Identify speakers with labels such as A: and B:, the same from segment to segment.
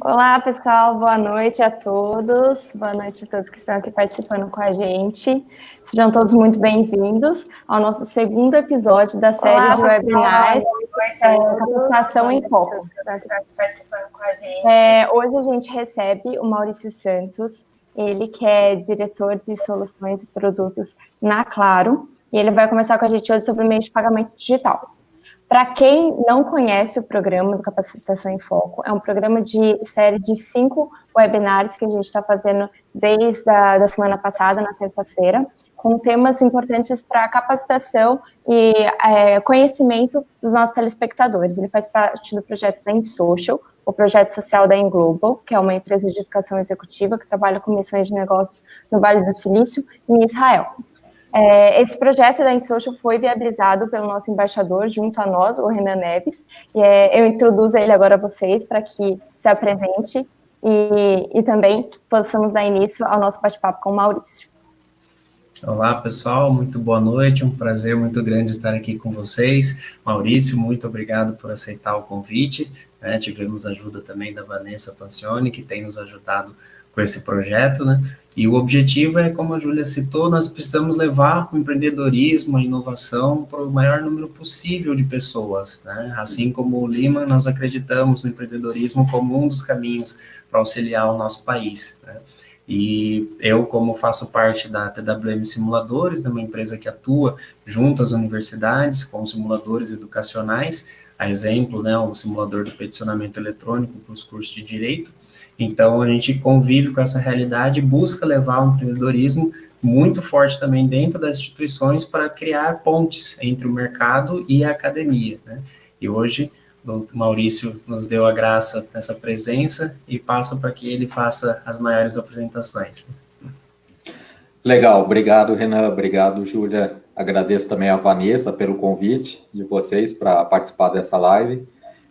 A: Olá, pessoal, boa noite a todos. Boa noite a todos que estão aqui participando com a gente. Sejam todos muito bem-vindos ao nosso segundo episódio da série de webinars Capacitação em Foco.
B: Participando com a gente.
A: Hoje a gente recebe o Maurício Santos, ele que é diretor de soluções e produtos na Claro, e ele vai conversar com a gente hoje sobre o meio de pagamento digital. Para quem não conhece o programa do Capacitação em Foco, é um programa de série de 5 webinars que a gente está fazendo desde a semana passada, na terça-feira, com temas importantes para a capacitação e conhecimento dos nossos telespectadores. Ele faz parte do projeto da InSocial, o projeto social da InGlobal, que é uma empresa de educação executiva que trabalha com missões de negócios no Vale do Silício e em Israel. Esse projeto da InSocial foi viabilizado pelo nosso embaixador junto a nós, o Renan Neves, e eu introduzo ele agora a vocês para que se apresente e também possamos dar início ao nosso bate-papo com o Maurício.
C: Olá, pessoal, muito boa noite, um prazer muito grande estar aqui com vocês. Maurício, muito obrigado por aceitar o convite, né? Tivemos ajuda também da Vanessa Pancioni, que tem nos ajudado com esse projeto, né? E o objetivo é, como a Júlia citou, nós precisamos levar o empreendedorismo, a inovação para o maior número possível de pessoas, né? Assim como o Lima, nós acreditamos no empreendedorismo como um dos caminhos para auxiliar o nosso país, né? E eu, como faço parte da TWM Simuladores, uma empresa que atua junto às universidades com simuladores educacionais, a exemplo, né, o simulador do peticionamento eletrônico para os cursos de Direito. Então, a gente convive com essa realidade e busca levar o empreendedorismo muito forte também dentro das instituições para criar pontes entre o mercado e a academia, né? E hoje, o Maurício nos deu a graça dessa presença e passo para que ele faça as maiores apresentações.
D: Legal, obrigado, Renan, obrigado, Júlia. Agradeço também a Vanessa pelo convite de vocês para participar dessa live.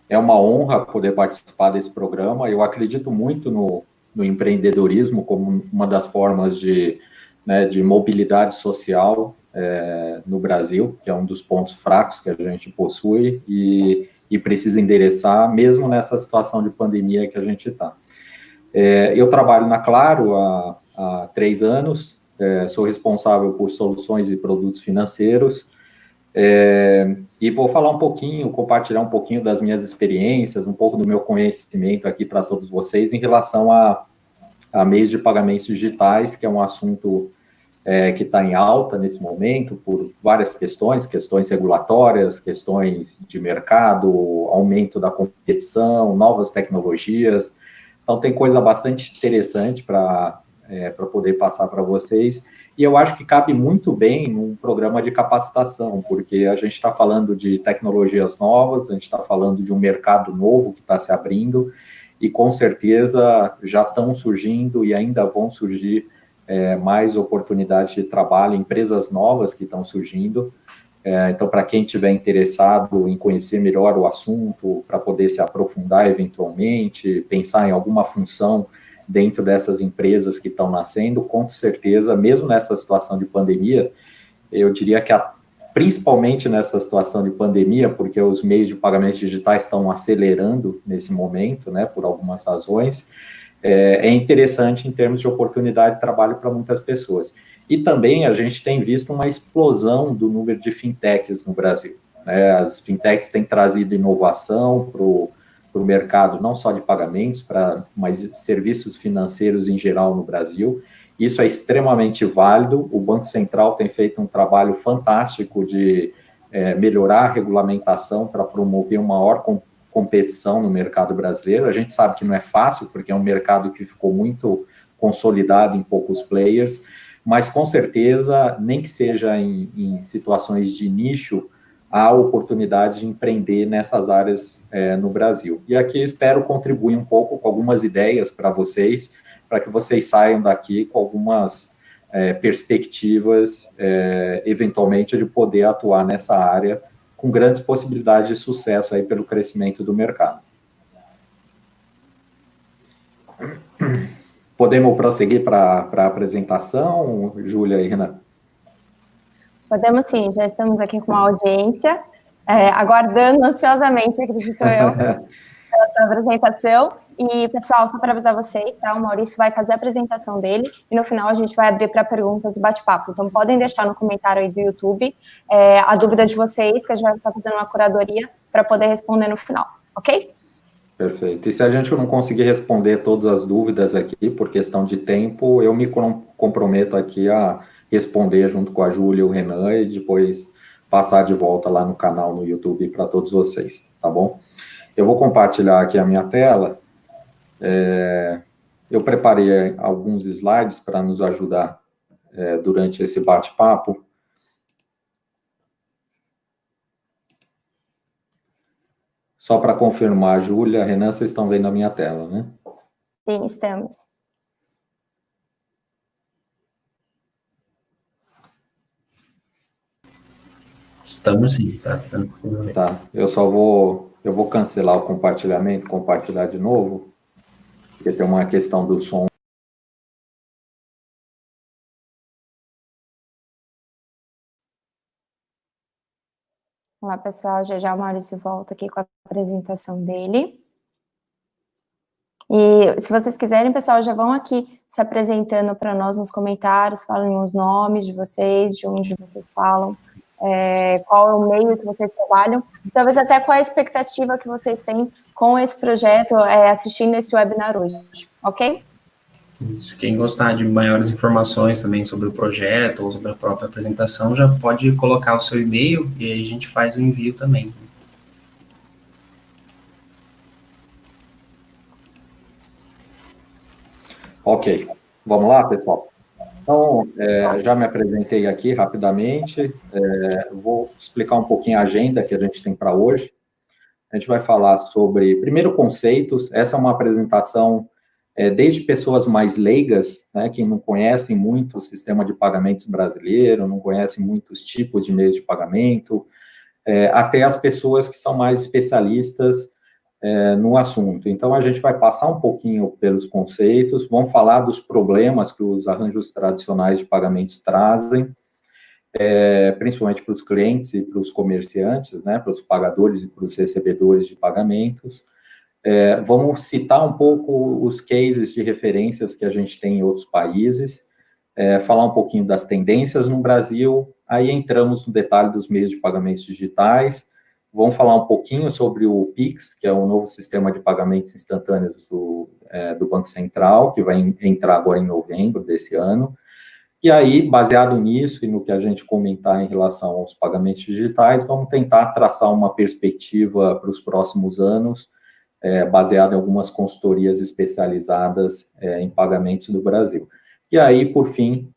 D: É uma honra poder participar desse programa. Eu acredito muito no empreendedorismo como uma das formas de mobilidade social no Brasil, que é um dos pontos fracos que a gente possui e precisa endereçar, mesmo nessa situação de pandemia que a gente está. Eu trabalho na Claro há 3 anos, sou responsável por soluções e produtos financeiros, e vou falar um pouquinho, compartilhar um pouquinho das minhas experiências, um pouco do meu conhecimento aqui para todos vocês em relação a meios de pagamentos digitais, que é um assunto que está em alta nesse momento por várias questões regulatórias, questões de mercado, aumento da competição, novas tecnologias. Então, tem coisa bastante interessante para poder passar para vocês. E eu acho que cabe muito bem num programa de capacitação, porque a gente está falando de tecnologias novas, a gente está falando de um mercado novo que está se abrindo, e com certeza já estão surgindo e ainda vão surgir mais oportunidades de trabalho, empresas novas que estão surgindo. Então, para quem estiver interessado em conhecer melhor o assunto, para poder se aprofundar eventualmente, pensar em alguma função dentro dessas empresas que estão nascendo, com certeza, mesmo nessa situação de pandemia, eu diria que principalmente nessa situação de pandemia, porque os meios de pagamento digitais estão acelerando nesse momento, né, por algumas razões, é interessante em termos de oportunidade de trabalho para muitas pessoas. E também a gente tem visto uma explosão do número de fintechs no Brasil, né? As fintechs têm trazido inovação para o mercado, não só de pagamentos, mas serviços financeiros em geral no Brasil. Isso é extremamente válido. O Banco Central tem feito um trabalho fantástico de melhorar a regulamentação para promover uma maior competição no mercado brasileiro. A gente sabe que não é fácil, porque é um mercado que ficou muito consolidado em poucos players, mas com certeza, nem que seja em situações de nicho, há oportunidade de empreender nessas áreas no Brasil. E aqui espero contribuir um pouco com algumas ideias para vocês, para que vocês saiam daqui com algumas perspectivas, eventualmente, de poder atuar nessa área com grandes possibilidades de sucesso aí pelo crescimento do mercado. Podemos prosseguir para a apresentação, Júlia e Renan?
A: Podemos sim, já estamos aqui com uma audiência, aguardando ansiosamente, acredito eu, pela sua apresentação. E, pessoal, só para avisar vocês, tá? O Maurício vai fazer a apresentação dele e no final a gente vai abrir para perguntas e bate-papo. Então, podem deixar no comentário aí do YouTube a dúvida de vocês, que a gente vai estar fazendo uma curadoria para poder responder no final, ok?
D: Perfeito. E se a gente não conseguir responder todas as dúvidas aqui, por questão de tempo, eu me comprometo aqui a responder junto com a Júlia e o Renan e depois passar de volta lá no canal no YouTube para todos vocês, tá bom? Eu vou compartilhar aqui a minha tela. Eu preparei alguns slides para nos ajudar durante esse bate-papo. Só para confirmar, Júlia, Renan, vocês estão vendo a minha tela, né?
A: Sim, estamos.
C: Estamos sim, tá?
D: Tá, eu vou cancelar o compartilhamento, compartilhar de novo, porque tem uma questão do som.
A: Olá, pessoal, já o Maurício volta aqui com a apresentação dele. E se vocês quiserem, pessoal, já vão aqui se apresentando para nós nos comentários, falem os nomes de vocês, de onde vocês falam, qual é o meio que vocês trabalham, talvez até qual é a expectativa que vocês têm com esse projeto, assistindo esse webinar hoje, ok?
C: Isso. Quem gostar de maiores informações também sobre o projeto ou sobre a própria apresentação, já pode colocar o seu e-mail e aí a gente faz o envio também.
D: Ok, vamos lá, pessoal? Então, já me apresentei aqui rapidamente, vou explicar um pouquinho a agenda que a gente tem para hoje. A gente vai falar sobre, primeiro, conceitos. Essa é uma apresentação desde pessoas mais leigas, né, que não conhecem muito o sistema de pagamentos brasileiro, não conhecem muitos tipos de meios de pagamento, até as pessoas que são mais especialistas no assunto. Então, a gente vai passar um pouquinho pelos conceitos, vamos falar dos problemas que os arranjos tradicionais de pagamentos trazem, principalmente para os clientes e para os comerciantes, né, para os pagadores e para os recebedores de pagamentos. Vamos citar um pouco os cases de referências que a gente tem em outros países, falar um pouquinho das tendências no Brasil, aí entramos no detalhe dos meios de pagamentos digitais, vamos falar um pouquinho sobre o Pix, que é o novo sistema de pagamentos instantâneos do Banco Central, que vai entrar agora em novembro desse ano. E aí, baseado nisso e no que a gente comentar em relação aos pagamentos digitais, vamos tentar traçar uma perspectiva para os próximos anos, baseado em algumas consultorias especializadas em pagamentos do Brasil. E aí, por fim,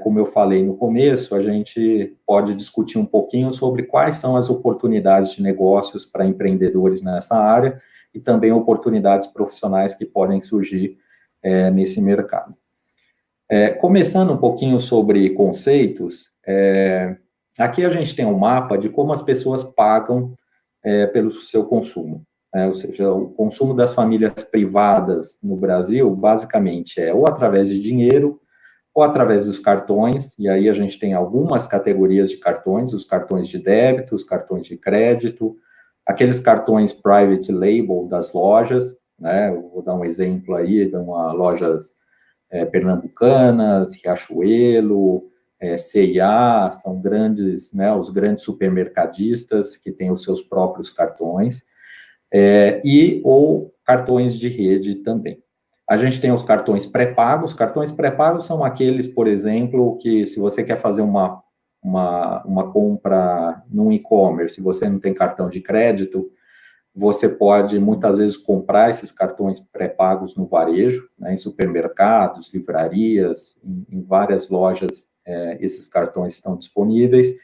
D: como eu falei no começo, a gente pode discutir um pouquinho sobre quais são as oportunidades de negócios para empreendedores nessa área e também oportunidades profissionais que podem surgir nesse mercado. Começando um pouquinho sobre conceitos, aqui a gente tem um mapa de como as pessoas pagam pelo seu consumo. Ou seja, o consumo das famílias privadas no Brasil, basicamente, ou através de dinheiro, ou através dos cartões, e aí a gente tem algumas categorias de cartões, os cartões de débito, os cartões de crédito, aqueles cartões private label das lojas, né, eu vou dar um exemplo aí de uma lojas pernambucanas, Riachuelo, C&A, são grandes, né, os grandes supermercadistas que têm os seus próprios cartões, ou cartões de rede também. A gente tem os cartões pré-pagos. Cartões pré-pagos são aqueles, por exemplo, que se você quer fazer uma compra num e-commerce, se você não tem cartão de crédito, você pode, muitas vezes, comprar esses cartões pré-pagos no varejo, né, em supermercados, livrarias, em várias lojas, esses cartões estão disponíveis,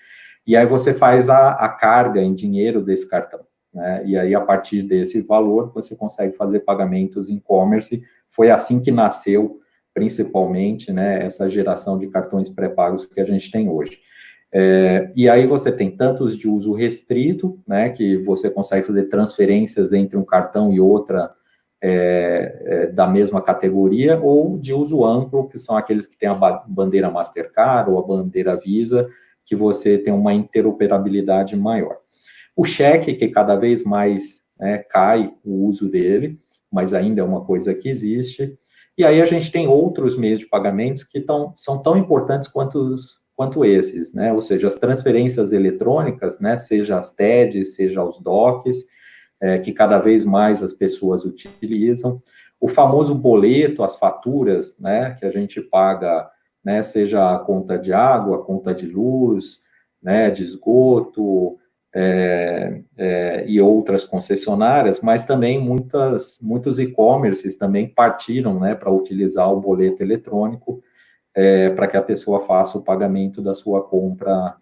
D: e aí você faz a carga em dinheiro desse cartão, né, e aí, a partir desse valor, você consegue fazer pagamentos em e-commerce. Foi assim que nasceu, principalmente, né, essa geração de cartões pré-pagos que a gente tem hoje. E aí você tem tantos de uso restrito, né, que você consegue fazer transferências entre um cartão e outra da mesma categoria, ou de uso amplo, que são aqueles que têm a bandeira Mastercard ou a bandeira Visa, que você tem uma interoperabilidade maior. O cheque, que cada vez mais né, cai o uso dele, mas ainda é uma coisa que existe. E aí a gente tem outros meios de pagamentos que são tão importantes quanto esses, né? Ou seja, as transferências eletrônicas, né? Seja as TEDs, seja os DOCs, que cada vez mais as pessoas utilizam. O famoso boleto, as faturas, né? Que a gente paga, né? Seja a conta de água, a conta de luz, né? De esgoto, e outras concessionárias, mas também muitos e-commerces também partiram, né, para utilizar o boleto eletrônico, para que a pessoa faça o pagamento da sua compra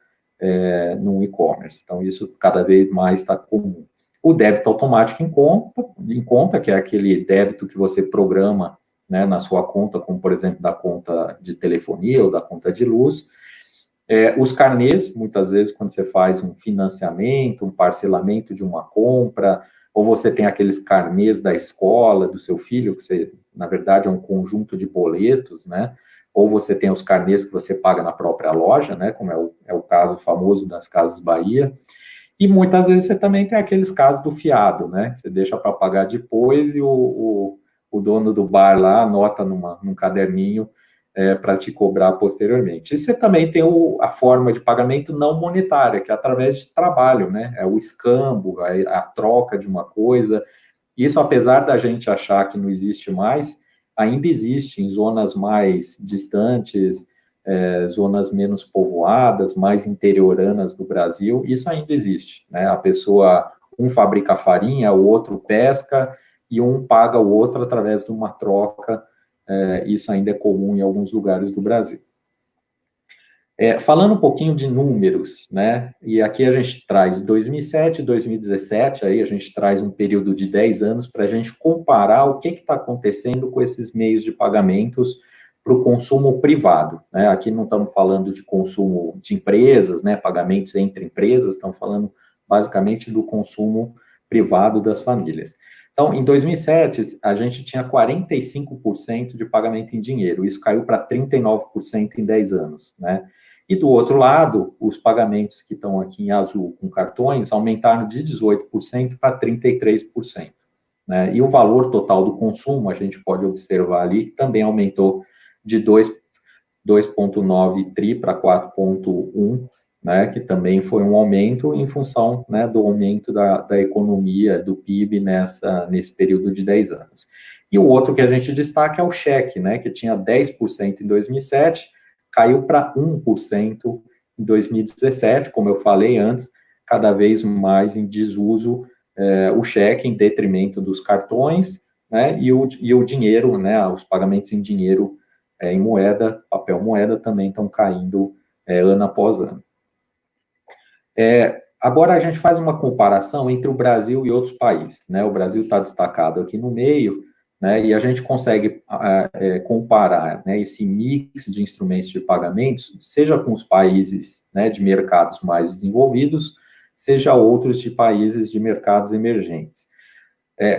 D: no e-commerce. Então, isso cada vez mais está comum. O débito automático em conta, que é aquele débito que você programa, né, na sua conta, como, por exemplo, da conta de telefonia ou da conta de luz. Os carnês, muitas vezes, quando você faz um financiamento, um parcelamento de uma compra, ou você tem aqueles carnês da escola, do seu filho, que você, na verdade, é um conjunto de boletos, né? Ou você tem os carnês que você paga na própria loja, né? Como é o caso famoso das Casas Bahia. E muitas vezes você também tem aqueles casos do fiado, né? Você deixa para pagar depois e o dono do bar lá anota num caderninho para te cobrar posteriormente. E você também tem a forma de pagamento não monetária, que é através de trabalho, né? É o escambo, a troca de uma coisa. Isso, apesar da gente achar que não existe mais, ainda existe em zonas mais distantes, zonas menos povoadas, mais interioranas do Brasil, isso ainda existe, né? A pessoa, um fabrica farinha, o outro pesca, e um paga o outro através de uma troca. Isso ainda é comum em alguns lugares do Brasil. Falando um pouquinho de números, né, e aqui a gente traz 2007 e 2017, aí a gente traz um período de 10 anos para a gente comparar o que está acontecendo com esses meios de pagamentos para o consumo privado, né? Aqui não estamos falando de consumo de empresas, né, pagamentos entre empresas, estamos falando basicamente do consumo privado das famílias. Então, em 2007, a gente tinha 45% de pagamento em dinheiro, isso caiu para 39% em 10 anos, né? E do outro lado, os pagamentos que estão aqui em azul com cartões aumentaram de 18% para 33%, né? E o valor total do consumo, a gente pode observar ali, que também aumentou de 2,9 tri para 4,1, né, que também foi um aumento em função, né, do aumento da economia, do PIB nesse período de 10 anos. E o outro que a gente destaca é o cheque, né, que tinha 10% em 2007, caiu para 1% em 2017, como eu falei antes, cada vez mais em desuso o cheque em detrimento dos cartões, né, e o dinheiro, né, os pagamentos em dinheiro, em moeda, papel moeda, também estão caindo ano após ano. Agora a gente faz uma comparação entre o Brasil e outros países, né? O Brasil está destacado aqui no meio, né? E a gente consegue comparar, né, esse mix de instrumentos de pagamentos, seja com os países, né, de mercados mais desenvolvidos, seja outros de países de mercados emergentes.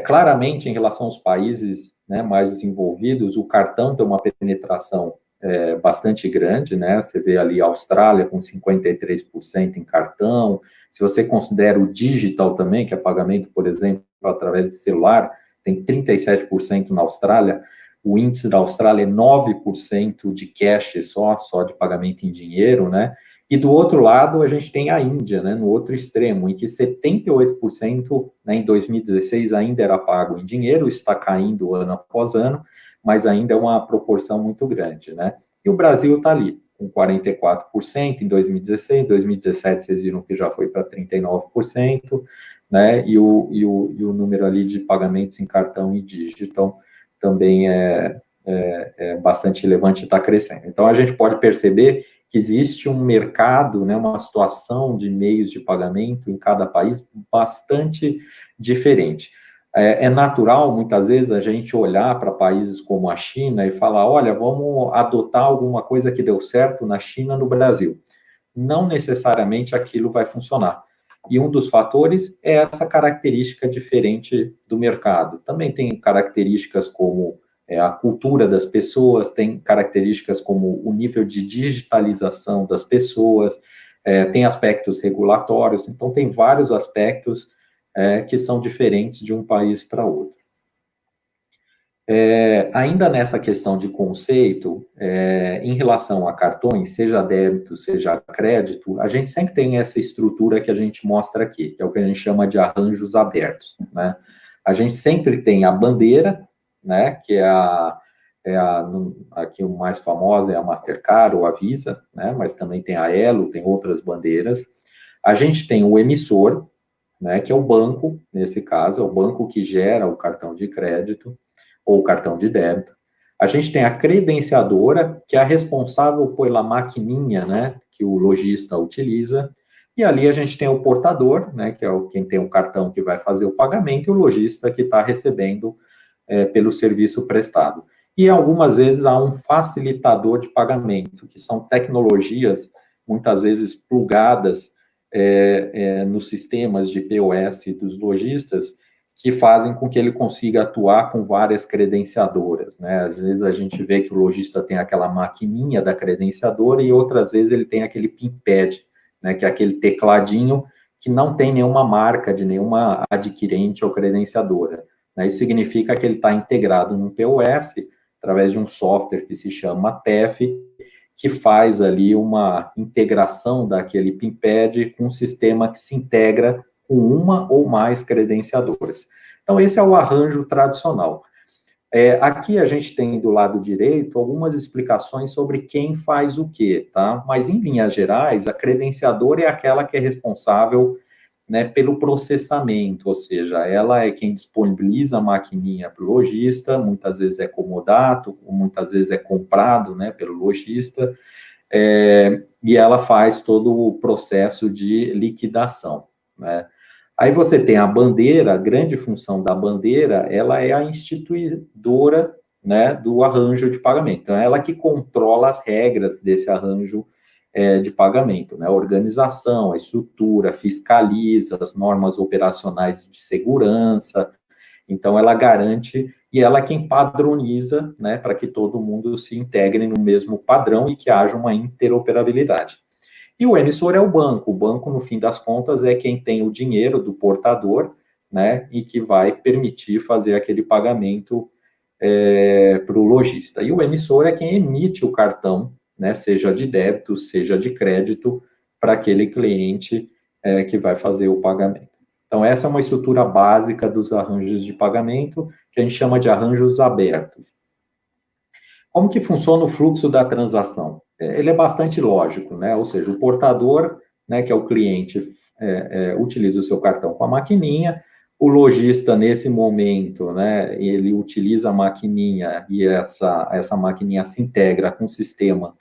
D: Claramente, em relação aos países, né, mais desenvolvidos, o cartão tem uma penetração bastante grande, né? Você vê ali a Austrália com 53% em cartão. Se você considera o digital também, que é pagamento, por exemplo, através de celular, tem 37% na Austrália. O índice da Austrália é 9% de cash só de pagamento em dinheiro, né? E do outro lado, a gente tem a Índia, né, no outro extremo, em que 78%, né, em 2016 ainda era pago em dinheiro, está caindo ano após ano, mas ainda é uma proporção muito grande, né? E o Brasil está ali, com 44% em 2016, 2017 vocês viram que já foi para 39%, né? E o número ali de pagamentos em cartão e digital também é bastante relevante e está crescendo. Então, a gente pode perceber que existe um mercado, né, uma situação de meios de pagamento em cada país bastante diferente. É natural, muitas vezes, a gente olhar para países como a China e falar, olha, vamos adotar alguma coisa que deu certo na China, no Brasil. Não necessariamente aquilo vai funcionar. E um dos fatores é essa característica diferente do mercado. Também tem características como a cultura das pessoas, tem características como o nível de digitalização das pessoas, tem aspectos regulatórios, então tem vários aspectos que são diferentes de um país para outro. Ainda nessa questão de conceito, em relação a cartões, seja débito, seja crédito, a gente sempre tem essa estrutura que a gente mostra aqui, que é o que a gente chama de arranjos abertos, né? A gente sempre tem a bandeira, né, que aqui o mais famosa é a Mastercard ou a Visa, né, mas também tem a Elo, tem outras bandeiras. A gente tem o emissor, né, que é o banco, nesse caso, é o banco que gera o cartão de crédito ou cartão de débito. A gente tem a credenciadora, que é a responsável pela maquininha, né, que o lojista utiliza, e ali a gente tem o portador, né, que é quem tem o cartão que vai fazer o pagamento, e o lojista que está recebendo pelo serviço prestado. E algumas vezes há um facilitador de pagamento, que são tecnologias, muitas vezes plugadas nos sistemas de POS dos lojistas, que fazem com que ele consiga atuar com várias credenciadoras, né? Às vezes a gente vê que o lojista tem aquela maquininha da credenciadora e outras vezes ele tem aquele PIN pad, né? Que é aquele tecladinho que não tem nenhuma marca de nenhuma adquirente ou credenciadora, né? Isso significa que ele está integrado no POS através de um software que se chama TEF, que faz ali uma integração daquele PIN pad com um sistema que se integra com uma ou mais credenciadoras. Então, esse é o arranjo tradicional. Aqui a gente tem do lado direito algumas explicações sobre quem faz o quê, tá? Mas, em linhas gerais, a credenciadora é aquela que é responsável, né, pelo processamento, ou seja, ela é quem disponibiliza a maquininha para o lojista, muitas vezes é comodato, muitas vezes é comprado, né, pelo lojista, e ela faz todo o processo de liquidação, né? Aí você tem a bandeira, a grande função da bandeira, ela é a instituidora, né, do arranjo de pagamento. Então, ela que controla as regras desse arranjo de pagamento, né? A organização, a estrutura, fiscaliza as normas operacionais de segurança. Então, ela garante e ela é quem padroniza, né, para que todo mundo se integre no mesmo padrão e que haja uma interoperabilidade. E o emissor é o banco. O banco, no fim das contas, é quem tem o dinheiro do portador, né, e que vai permitir fazer aquele pagamento para o lojista. E o emissor é quem emite o cartão, né, seja de débito, seja de crédito, para aquele cliente que vai fazer o pagamento. Então, essa é uma estrutura básica dos arranjos de pagamento, que a gente chama de arranjos abertos. Como que funciona o fluxo da transação? Ele é bastante lógico, né? Ou seja, o portador, né, que é o cliente, utiliza o seu cartão com a maquininha, o lojista, nesse momento, né, ele utiliza a maquininha e essa maquininha se integra com o sistema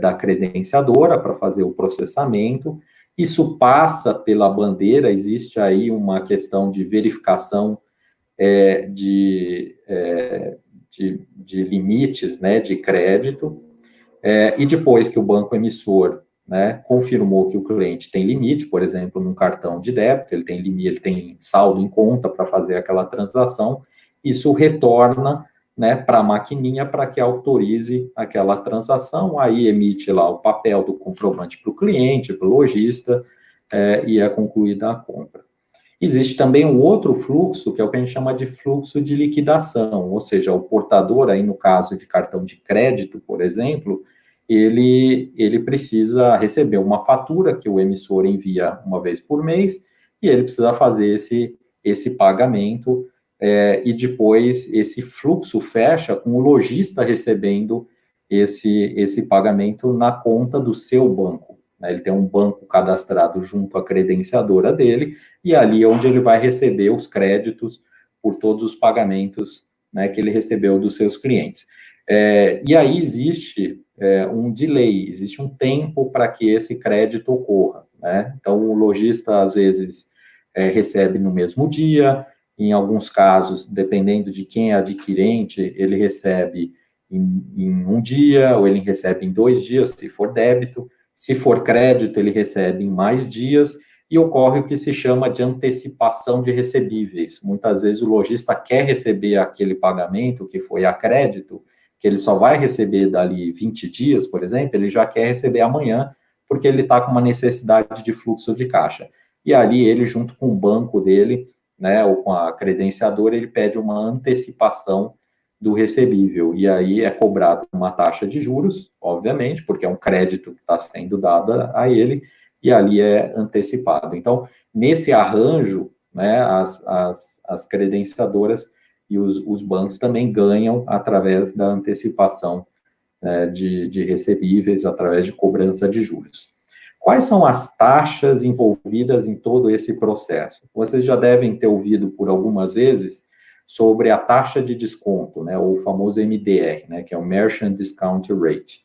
D: da credenciadora para fazer o processamento. Isso passa pela bandeira, existe aí uma questão de verificação de limites, né, de crédito, e depois que o banco emissor, né, confirmou que o cliente tem limite, por exemplo, num cartão de débito, ele tem limite, ele tem saldo em conta para fazer aquela transação, isso retorna, né, para a maquininha para que autorize aquela transação, aí emite lá o papel do comprovante para o cliente, para o lojista, e é concluída a compra. Existe também um outro fluxo, que é o que a gente chama de fluxo de liquidação, ou seja, o portador, aí no caso de cartão de crédito, por exemplo, ele precisa receber uma fatura que o emissor envia uma vez por mês, e ele precisa fazer esse pagamento, e depois esse fluxo fecha com o lojista recebendo esse pagamento na conta do seu banco. Ele tem um banco cadastrado junto à credenciadora dele, e ali é onde ele vai receber os créditos por todos os pagamentos, né, que ele recebeu dos seus clientes. E aí existe um delay, existe um tempo para que esse crédito ocorra, né? Então, o lojista, às vezes, recebe no mesmo dia, em alguns casos, dependendo de quem é adquirente, ele recebe em um dia, ou ele recebe em 2 dias, se for débito. Se for crédito, ele recebe em mais dias, e ocorre o que se chama de antecipação de recebíveis. Muitas vezes o lojista quer receber aquele pagamento que foi a crédito, que ele só vai receber dali 20 dias, por exemplo, ele já quer receber amanhã, porque ele está com uma necessidade de fluxo de caixa. e ali ele, junto com o banco dele, né, ou com a credenciadora, ele pede uma antecipação do recebível, e aí é cobrado uma taxa de juros, obviamente, porque é um crédito que está sendo dado a ele, e ali é antecipado. Então, nesse arranjo, né, as credenciadoras e os bancos também ganham através da antecipação de recebíveis, através de cobrança de juros. Quais são as taxas envolvidas em todo esse processo? Vocês já devem ter ouvido por algumas vezes sobre a taxa de desconto, né, o famoso MDR, né, que é o Merchant Discount Rate.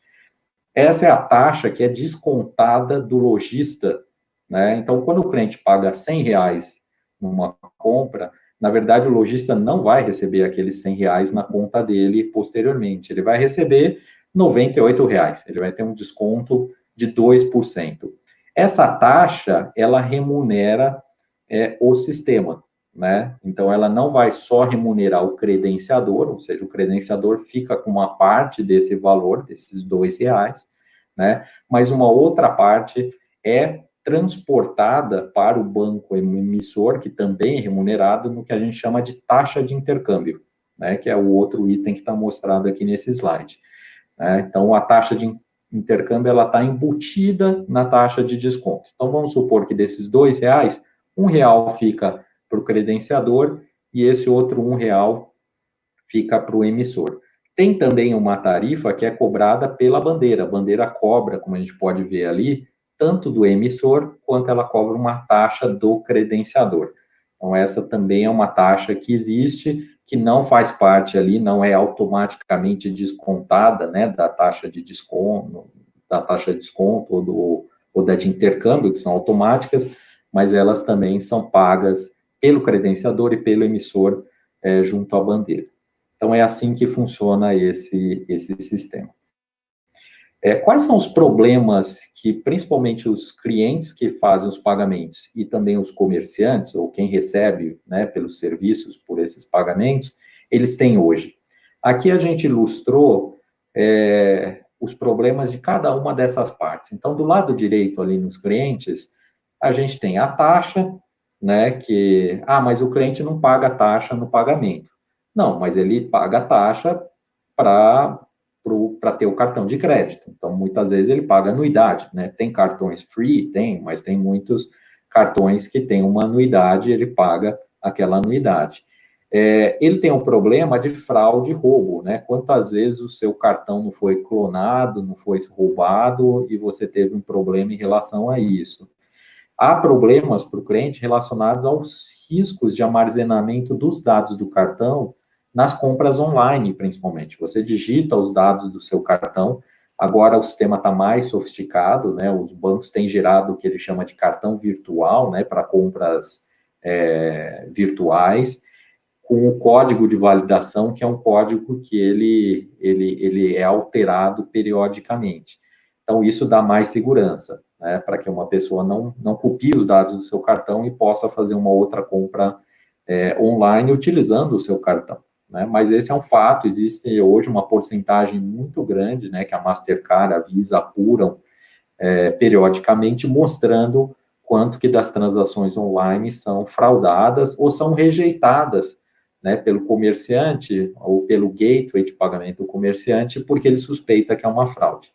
D: Essa é a taxa que é descontada do lojista, né? Então, quando o cliente paga R$100 numa compra, na verdade, o lojista não vai receber aqueles R$100 na conta dele posteriormente. Ele vai receber R$98. Ele vai ter um desconto de 2%. Essa taxa, ela remunera o sistema, né? Então, ela não vai só remunerar o credenciador, ou seja, o credenciador fica com uma parte desse valor, desses R$2, né? Mas uma outra parte é transportada para o banco emissor, que também é remunerado no que a gente chama de taxa de intercâmbio, né? Que é o outro item que está mostrado aqui nesse slide. Né? Então, a taxa de intercâmbio, ela está embutida na taxa de desconto. Então, vamos supor que desses R$2, R$1 fica para o credenciador e esse outro R$1 fica para o emissor. Tem também uma tarifa que é cobrada pela bandeira. A bandeira cobra, como a gente pode ver ali, tanto do emissor, quanto ela cobra uma taxa do credenciador. Então, essa também é uma taxa que existe, que não faz parte ali, não é automaticamente descontada, né, da taxa de desconto, ou da de intercâmbio, que são automáticas, mas elas também são pagas pelo credenciador e pelo emissor junto à bandeira. Então, é assim que funciona esse sistema. Quais são os problemas que, principalmente os clientes que fazem os pagamentos e também os comerciantes, ou quem recebe, né, pelos serviços, por esses pagamentos, eles têm hoje? Aqui a gente ilustrou os problemas de cada uma dessas partes. Então, do lado direito ali nos clientes, a gente tem a taxa, né, mas o cliente não paga a taxa no pagamento. Não, mas ele paga a taxa para ter o cartão de crédito. Então, muitas vezes ele paga anuidade, né? Tem cartões free? Tem, mas tem muitos cartões que têm uma anuidade, ele paga aquela anuidade. Ele tem um problema de fraude e roubo, né? Quantas vezes o seu cartão não foi clonado, não foi roubado, e você teve um problema em relação a isso. Há problemas para o cliente relacionados aos riscos de armazenamento dos dados do cartão nas compras online, principalmente. Você digita os dados do seu cartão, agora o sistema está mais sofisticado, né? Os bancos têm gerado o que ele chama de cartão virtual, né? Para compras virtuais, com o código de validação, que é um código que ele é alterado periodicamente. Então, isso dá mais segurança, né? Para que uma pessoa não copie os dados do seu cartão e possa fazer uma outra compra online utilizando o seu cartão. Né? Mas esse é um fato, existe hoje uma porcentagem muito grande, né, que a Mastercard, a Visa apuram periodicamente, mostrando quanto que das transações online são fraudadas ou são rejeitadas, né, pelo comerciante ou pelo gateway de pagamento do comerciante, porque ele suspeita que é uma fraude.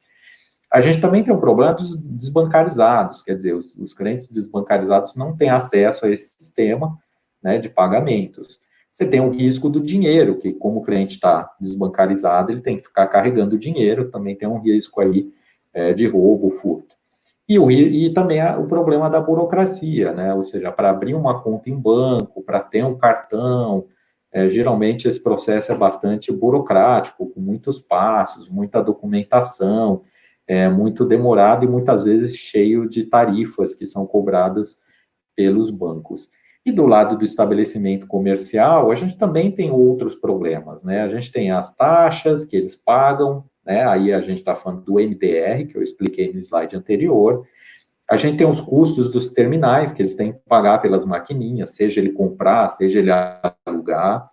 D: A gente também tem um problema dos desbancarizados, quer dizer, os clientes desbancarizados não têm acesso a esse sistema, né, de pagamentos. Você tem um risco do dinheiro, que como o cliente está desbancarizado, ele tem que ficar carregando o dinheiro, também tem um risco aí de roubo, furto. E também o problema da burocracia, né? Ou seja, para abrir uma conta em banco, para ter um cartão, geralmente esse processo é bastante burocrático, com muitos passos, muita documentação, muito demorado e muitas vezes cheio de tarifas que são cobradas pelos bancos. E do lado do estabelecimento comercial, a gente também tem outros problemas, né? A gente tem as taxas que eles pagam, né? Aí a gente está falando do MDR, que eu expliquei no slide anterior. A gente tem os custos dos terminais, que eles têm que pagar pelas maquininhas, seja ele comprar, seja ele alugar.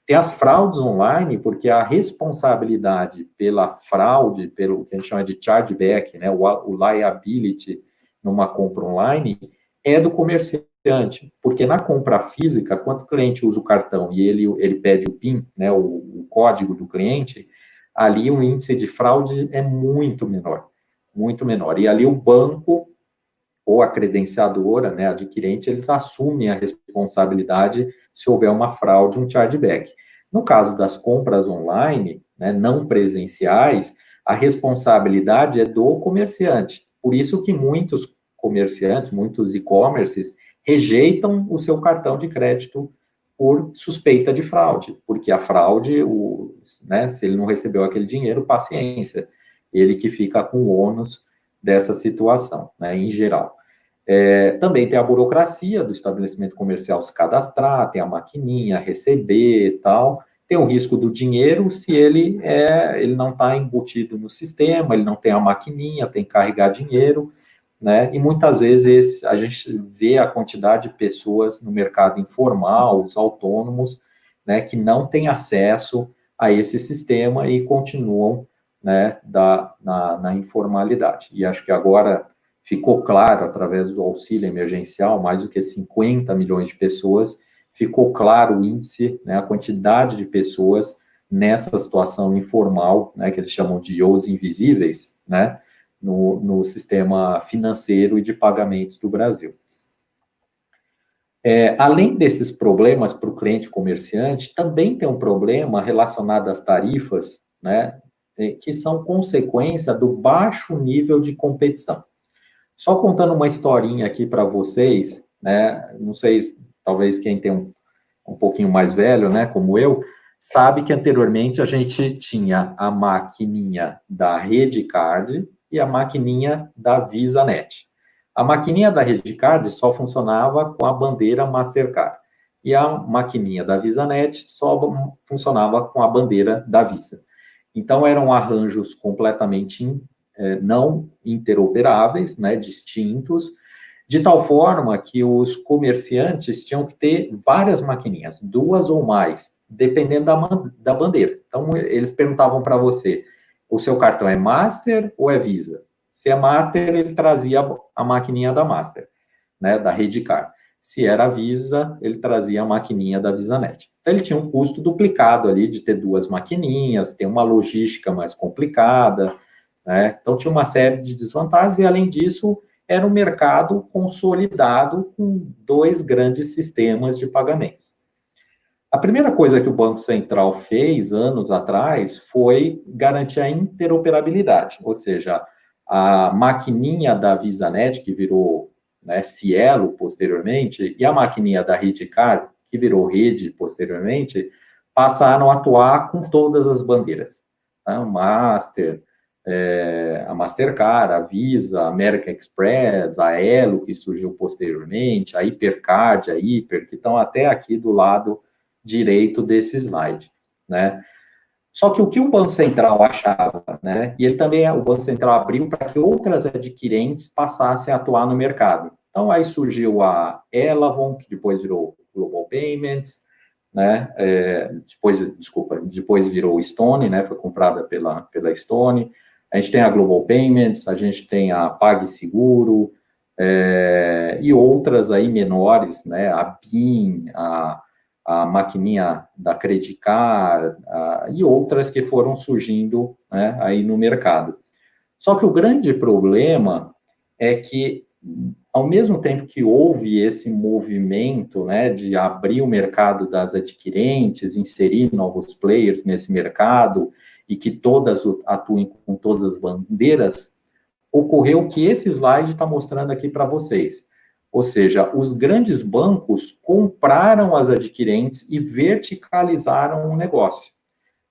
D: Tem as fraudes online, porque a responsabilidade pela fraude, pelo que a gente chama de chargeback, né? O liability numa compra online, é do comerciante, porque na compra física, quando o cliente usa o cartão e ele pede o PIN, né, o código do cliente, ali o índice de fraude é muito menor, muito menor. E ali o banco ou a credenciadora, né, adquirente, eles assumem a responsabilidade se houver uma fraude, um chargeback. No caso das compras online, né, não presenciais, a responsabilidade é do comerciante. Por isso que muitos comerciantes, muitos e-commerces, rejeitam o seu cartão de crédito por suspeita de fraude, porque a fraude, né, se ele não recebeu aquele dinheiro, paciência, ele que fica com o ônus dessa situação, né, em geral. Também tem a burocracia do estabelecimento comercial se cadastrar, tem a maquininha, receber e tal, tem o risco do dinheiro se ele não está embutido no sistema, ele não tem a maquininha, tem que carregar dinheiro, né, e muitas vezes a gente vê a quantidade de pessoas no mercado informal, os autônomos, né, que não têm acesso a esse sistema e continuam, né, na informalidade. E acho que agora ficou claro, através do auxílio emergencial, mais do que 50 milhões de pessoas, ficou claro o índice, né, a quantidade de pessoas nessa situação informal, né, que eles chamam de os invisíveis, né, no sistema financeiro e de pagamentos do Brasil. Além desses problemas para o cliente comerciante, também tem um problema relacionado às tarifas, né, que são consequência do baixo nível de competição. Só contando uma historinha aqui para vocês, né, não sei, talvez quem tem um pouquinho mais velho, né, como eu, sabe que anteriormente a gente tinha a maquininha da Redcard e a maquininha da VisaNet. A maquininha da Redcard só funcionava com a bandeira Mastercard, e a maquininha da VisaNet só funcionava com a bandeira da Visa. Então, eram arranjos completamente não interoperáveis, né, distintos, de tal forma que os comerciantes tinham que ter várias maquininhas, 2 ou mais, dependendo da bandeira. Então, eles perguntavam para você, o seu cartão é Master ou é Visa? Se é Master, ele trazia a maquininha da Master, né, da Redcard. Se era Visa, ele trazia a maquininha da VisaNet. Então, ele tinha um custo duplicado ali de ter 2 maquininhas, ter uma logística mais complicada, né? Então, tinha uma série de desvantagens, e, além disso, era um mercado consolidado com 2 grandes sistemas de pagamento. A primeira coisa que o Banco Central fez, anos atrás, foi garantir a interoperabilidade, ou seja, a maquininha da VisaNet, que virou, né, Cielo posteriormente, e a maquininha da Redcard, que virou Rede posteriormente, passaram a atuar com todas as bandeiras. Tá? O Master, a Mastercard, a Visa, a American Express, a Elo, que surgiu posteriormente, a Hipercard, a Hiper, que estão até aqui do lado direito desse slide, né? Só que o que o Banco Central achava, né? E o Banco Central abriu para que outras adquirentes passassem a atuar no mercado. Então, aí surgiu a Elavon, que depois virou Global Payments, né? Depois virou Stone, né? Foi comprada pela Stone. A gente tem a Global Payments, a gente tem a PagSeguro, e outras aí menores, né? A PIN, a maquininha da Credicard, e outras que foram surgindo, né, aí no mercado. Só que o grande problema é que, ao mesmo tempo que houve esse movimento, né, de abrir o mercado das adquirentes, inserir novos players nesse mercado, e que todas atuem com todas as bandeiras, ocorreu o que esse slide está mostrando aqui para vocês. Ou seja, os grandes bancos compraram as adquirentes e verticalizaram o negócio.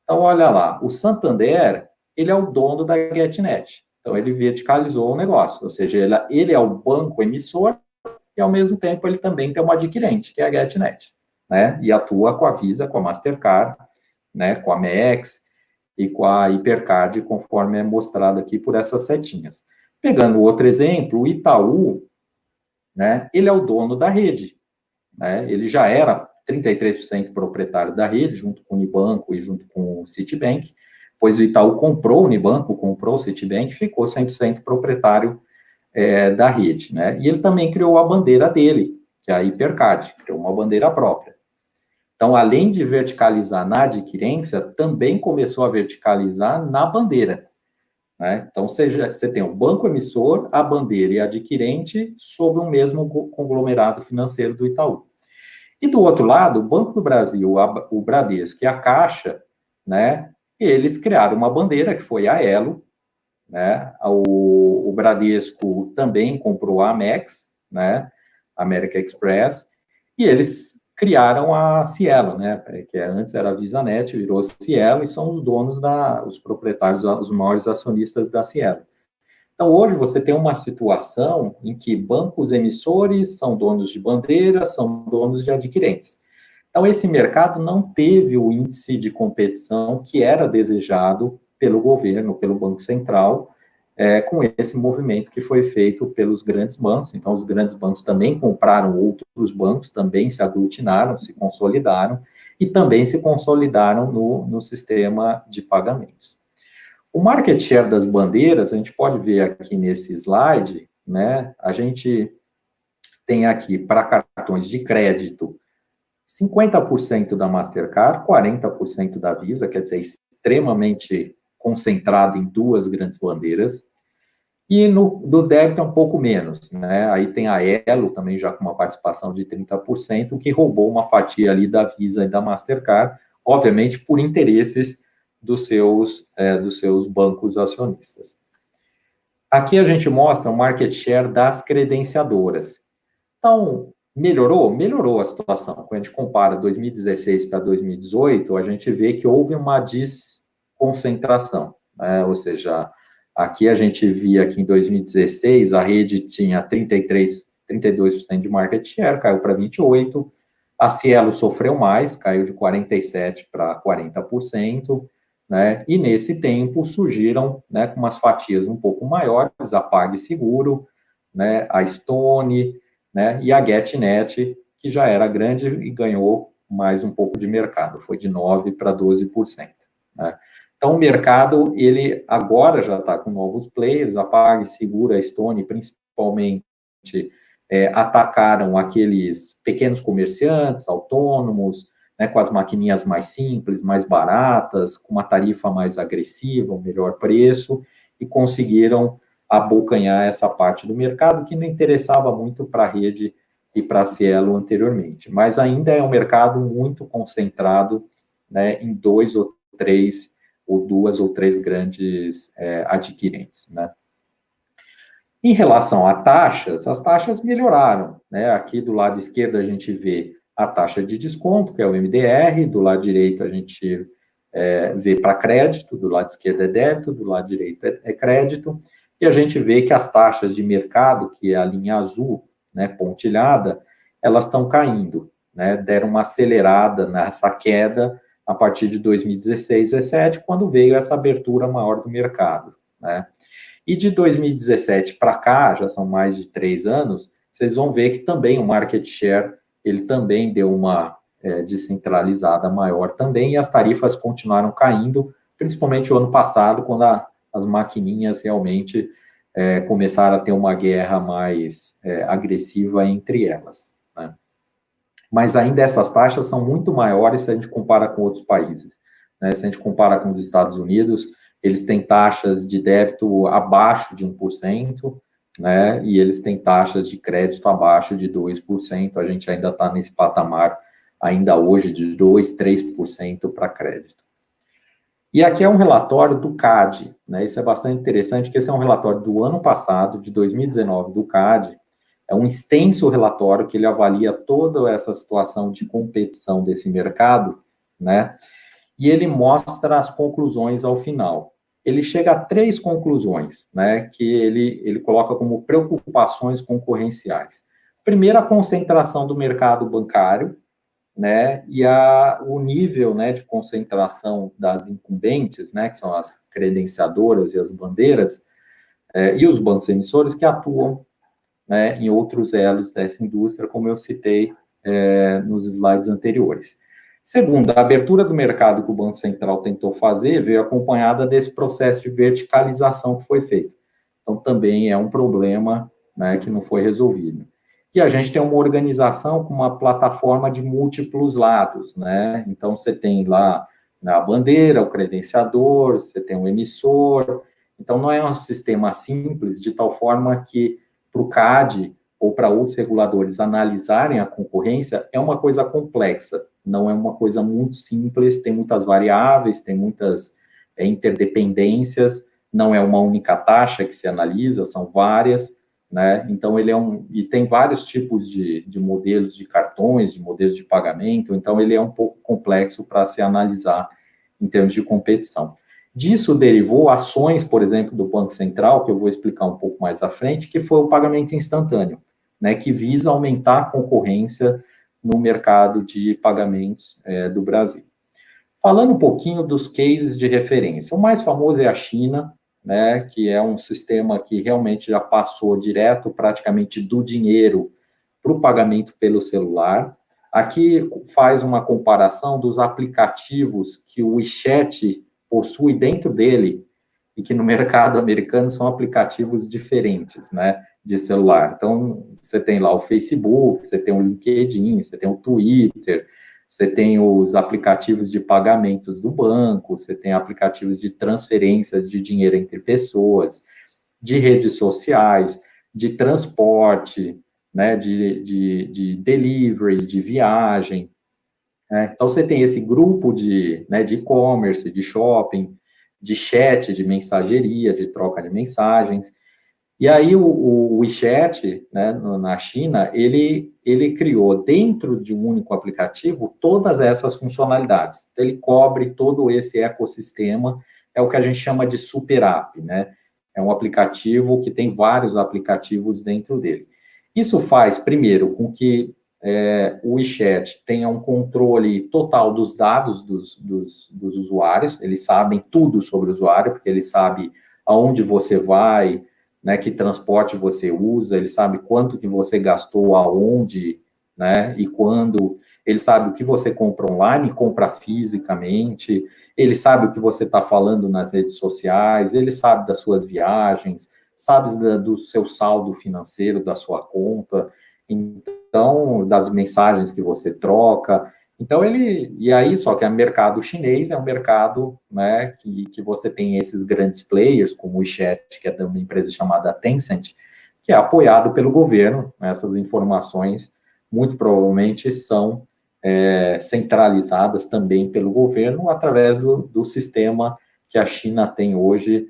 D: Então, olha lá, o Santander, ele é o dono da GetNet. Então, ele verticalizou o negócio, ou seja, ele é o banco emissor e, ao mesmo tempo, ele também tem uma adquirente, que é a GetNet, né? E atua com a Visa, com a Mastercard, né? Com a Amex e com a Hipercard, conforme é mostrado aqui por essas setinhas. Pegando outro exemplo, o Itaú, né, ele é o dono da rede, né, ele já era 33% proprietário da rede, junto com o Unibanco e junto com o Citibank, pois o Itaú comprou o Unibanco, comprou o Citibank, ficou 100% proprietário da rede, né? E ele também criou a bandeira dele, que é a Hipercard, criou uma bandeira própria. Então, além de verticalizar na adquirência, também começou a verticalizar na bandeira, né? Então, você tem o banco emissor, a bandeira e a adquirente sob o mesmo conglomerado financeiro do Itaú. E do outro lado, o Banco do Brasil, o Bradesco e a Caixa, né, eles criaram uma bandeira que foi a Elo, né? O Bradesco também comprou a Amex, né, American Express, e eles criaram a Cielo, né, que antes era a VisaNet, virou Cielo, e são os donos, os proprietários, os maiores acionistas da Cielo. Então, hoje você tem uma situação em que bancos emissores são donos de bandeira, são donos de adquirentes. Então, esse mercado não teve o índice de competição que era desejado pelo governo, pelo Banco Central, com esse movimento que foi feito pelos grandes bancos. Então, os grandes bancos também compraram outros bancos, também se aglutinaram, se consolidaram, e também se consolidaram no sistema de pagamentos. O market share das bandeiras, a gente pode ver aqui nesse slide, né? A gente tem aqui para cartões de crédito 50% da Mastercard, 40% da Visa, quer dizer, extremamente concentrado em duas grandes bandeiras. E do débito é um pouco menos, né? Aí tem a Elo também já com uma participação de 30%, que roubou uma fatia ali da Visa e da Mastercard, obviamente por interesses dos seus bancos acionistas. Aqui a gente mostra o market share das credenciadoras. Então, melhorou? Melhorou a situação. Quando a gente compara 2016 para 2018, a gente vê que houve uma desconcentração, né? Ou seja, aqui a gente via que em 2016 a rede tinha 32% de market share, caiu para 28%. A Cielo sofreu mais, caiu de 47% para 40%. Né? E nesse tempo surgiram, né, com umas fatias um pouco maiores, a PagSeguro, né, a Stone, né, e a GetNet, que já era grande e ganhou mais um pouco de mercado, foi de 9% para 12%. Né? Então, o mercado, ele agora já está com novos players, a PagSeguro, a Stone, principalmente, atacaram aqueles pequenos comerciantes, autônomos, né, com as maquininhas mais simples, mais baratas, com uma tarifa mais agressiva, um melhor preço, e conseguiram abocanhar essa parte do mercado que não interessava muito para a rede e para a Cielo anteriormente. Mas ainda é um mercado muito concentrado, né, em duas ou três grandes adquirentes, né. Em relação a taxas, as taxas melhoraram, né. Aqui do lado esquerdo a gente vê a taxa de desconto, que é o MDR, do lado direito a gente vê para crédito, do lado esquerdo é débito, do lado direito é crédito, e a gente vê que as taxas de mercado, que é a linha azul, né, pontilhada, elas estão caindo, né, deram uma acelerada nessa queda a partir de 2016, 2017, quando veio essa abertura maior do mercado, né. E de 2017 para cá, já são mais de 3 anos, vocês vão ver que também o market share ele também deu uma descentralizada maior também, e as tarifas continuaram caindo, principalmente o ano passado, quando as maquininhas realmente começaram a ter uma guerra mais agressiva entre elas, né? Mas ainda essas taxas são muito maiores se a gente compara com outros países, né? Se a gente compara com os Estados Unidos, eles têm taxas de débito abaixo de 1%, né, e eles têm taxas de crédito abaixo de 2%, a gente ainda está nesse patamar, ainda hoje, de 2%, 3% para crédito. E aqui é um relatório do CADE, né, isso é bastante interessante, porque esse é um relatório do ano passado, de 2019, do CADE, é um extenso relatório que ele avalia toda essa situação de competição desse mercado, né, e ele mostra as conclusões ao final. Ele chega a 3 conclusões, né, que ele coloca como preocupações concorrenciais. Primeiro, a concentração do mercado bancário, né, e o nível, né, de concentração das incumbentes, né, que são as credenciadoras e as bandeiras, e os bancos emissores que atuam, né, em outros elos dessa indústria, como eu citei nos slides anteriores. Segundo, a abertura do mercado que o Banco Central tentou fazer veio acompanhada desse processo de verticalização que foi feito. Então, também é um problema, né, que não foi resolvido. E a gente tem uma organização com uma plataforma de múltiplos lados, né? Então, você tem lá a bandeira, o credenciador, você tem o emissor. Então, não é um sistema simples, de tal forma que para o CADE ou para outros reguladores analisarem a concorrência, é uma coisa complexa, não é uma coisa muito simples, tem muitas variáveis, tem muitas interdependências, não é uma única taxa que se analisa, são várias, né? Então, ele e tem vários tipos de modelos de cartões, de modelos de pagamento, então ele é um pouco complexo para se analisar em termos de competição. Disso derivou ações, por exemplo, do Banco Central, que eu vou explicar um pouco mais à frente, que foi o pagamento instantâneo, né, que visa aumentar a concorrência no mercado de pagamentos do Brasil. Falando um pouquinho dos cases de referência, o mais famoso é a China, né, que é um sistema que realmente já passou direto praticamente do dinheiro para o pagamento pelo celular. Aqui faz uma comparação dos aplicativos que o WeChat possui dentro dele e que no mercado americano são aplicativos diferentes, né, de celular. Então, você tem lá o Facebook, você tem o LinkedIn, você tem o Twitter, você tem os aplicativos de pagamentos do banco, você tem aplicativos de transferências de dinheiro entre pessoas, de redes sociais, de transporte, né, de delivery, de viagem. Né? Então, você tem esse grupo de e-commerce, de shopping, de chat, de mensageria, de troca de mensagens. E aí, o WeChat, né, na China, ele criou, dentro de um único aplicativo, todas essas funcionalidades. Então, ele cobre todo esse ecossistema, é o que a gente chama de super app, né? É um aplicativo que tem vários aplicativos dentro dele. Isso faz, primeiro, com que o WeChat tenha um controle total dos dados dos usuários, eles sabem tudo sobre o usuário, porque ele sabe aonde você vai, né, que transporte você usa, ele sabe quanto que você gastou aonde, né, e quando, ele sabe o que você compra online, compra fisicamente, ele sabe o que você está falando nas redes sociais, ele sabe das suas viagens, sabe do seu saldo financeiro, da sua conta, então, das mensagens que você troca. Então, e aí, só que o mercado chinês é um mercado, né, que você tem esses grandes players, como o WeChat, que é de uma empresa chamada Tencent, que é apoiado pelo governo. Essas informações, muito provavelmente, são centralizadas também pelo governo, através do sistema que a China tem hoje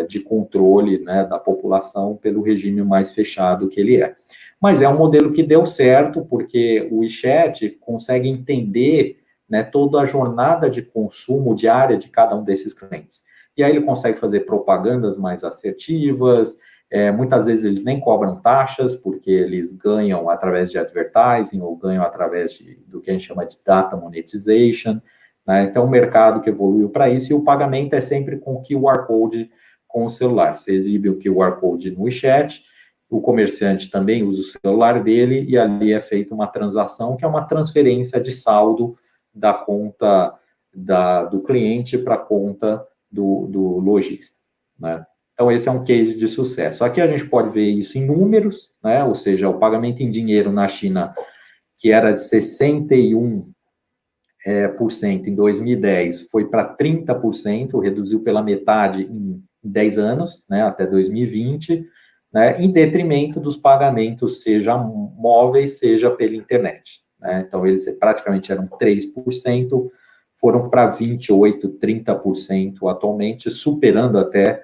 D: de controle, né, da população pelo regime mais fechado que ele é. Mas é um modelo que deu certo, porque o WeChat consegue entender, né, toda a jornada de consumo diária de cada um desses clientes. E aí ele consegue fazer propagandas mais assertivas, muitas vezes eles nem cobram taxas, porque eles ganham através de advertising, ou ganham através do que a gente chama de data monetization, né? Então, o mercado que evoluiu para isso, e o pagamento é sempre com QR Code com o celular. Você exibe o QR Code no WeChat, o comerciante também usa o celular dele, e ali é feita uma transação, que é uma transferência de saldo da conta do cliente para a conta do lojista, né? Então, esse é um case de sucesso. Aqui a gente pode ver isso em números, né? Ou seja, o pagamento em dinheiro na China, que era de 61% em 2010, foi para 30%, reduziu pela metade em 10 anos, né, até 2020, né, em detrimento dos pagamentos, seja móveis, seja pela internet. Né? Então, eles praticamente eram 3%, foram para 28%, 30% atualmente, superando até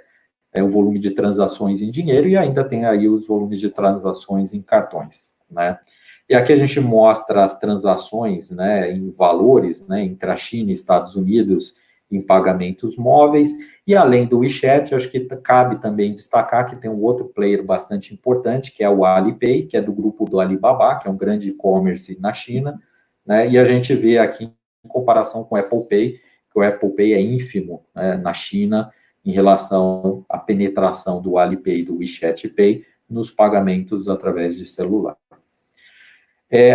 D: o volume de transações em dinheiro, e ainda tem aí os volumes de transações em cartões, né? E aqui a gente mostra as transações, né, em valores, né, entre a China e Estados Unidos em pagamentos móveis, e além do WeChat, acho que cabe também destacar que tem um outro player bastante importante, que é o Alipay, que é do grupo do Alibaba, que é um grande e-commerce na China, né, e a gente vê aqui em comparação com o Apple Pay, que o Apple Pay é ínfimo, né, na China, em relação à penetração do Alipay e do WeChat Pay nos pagamentos através de celular.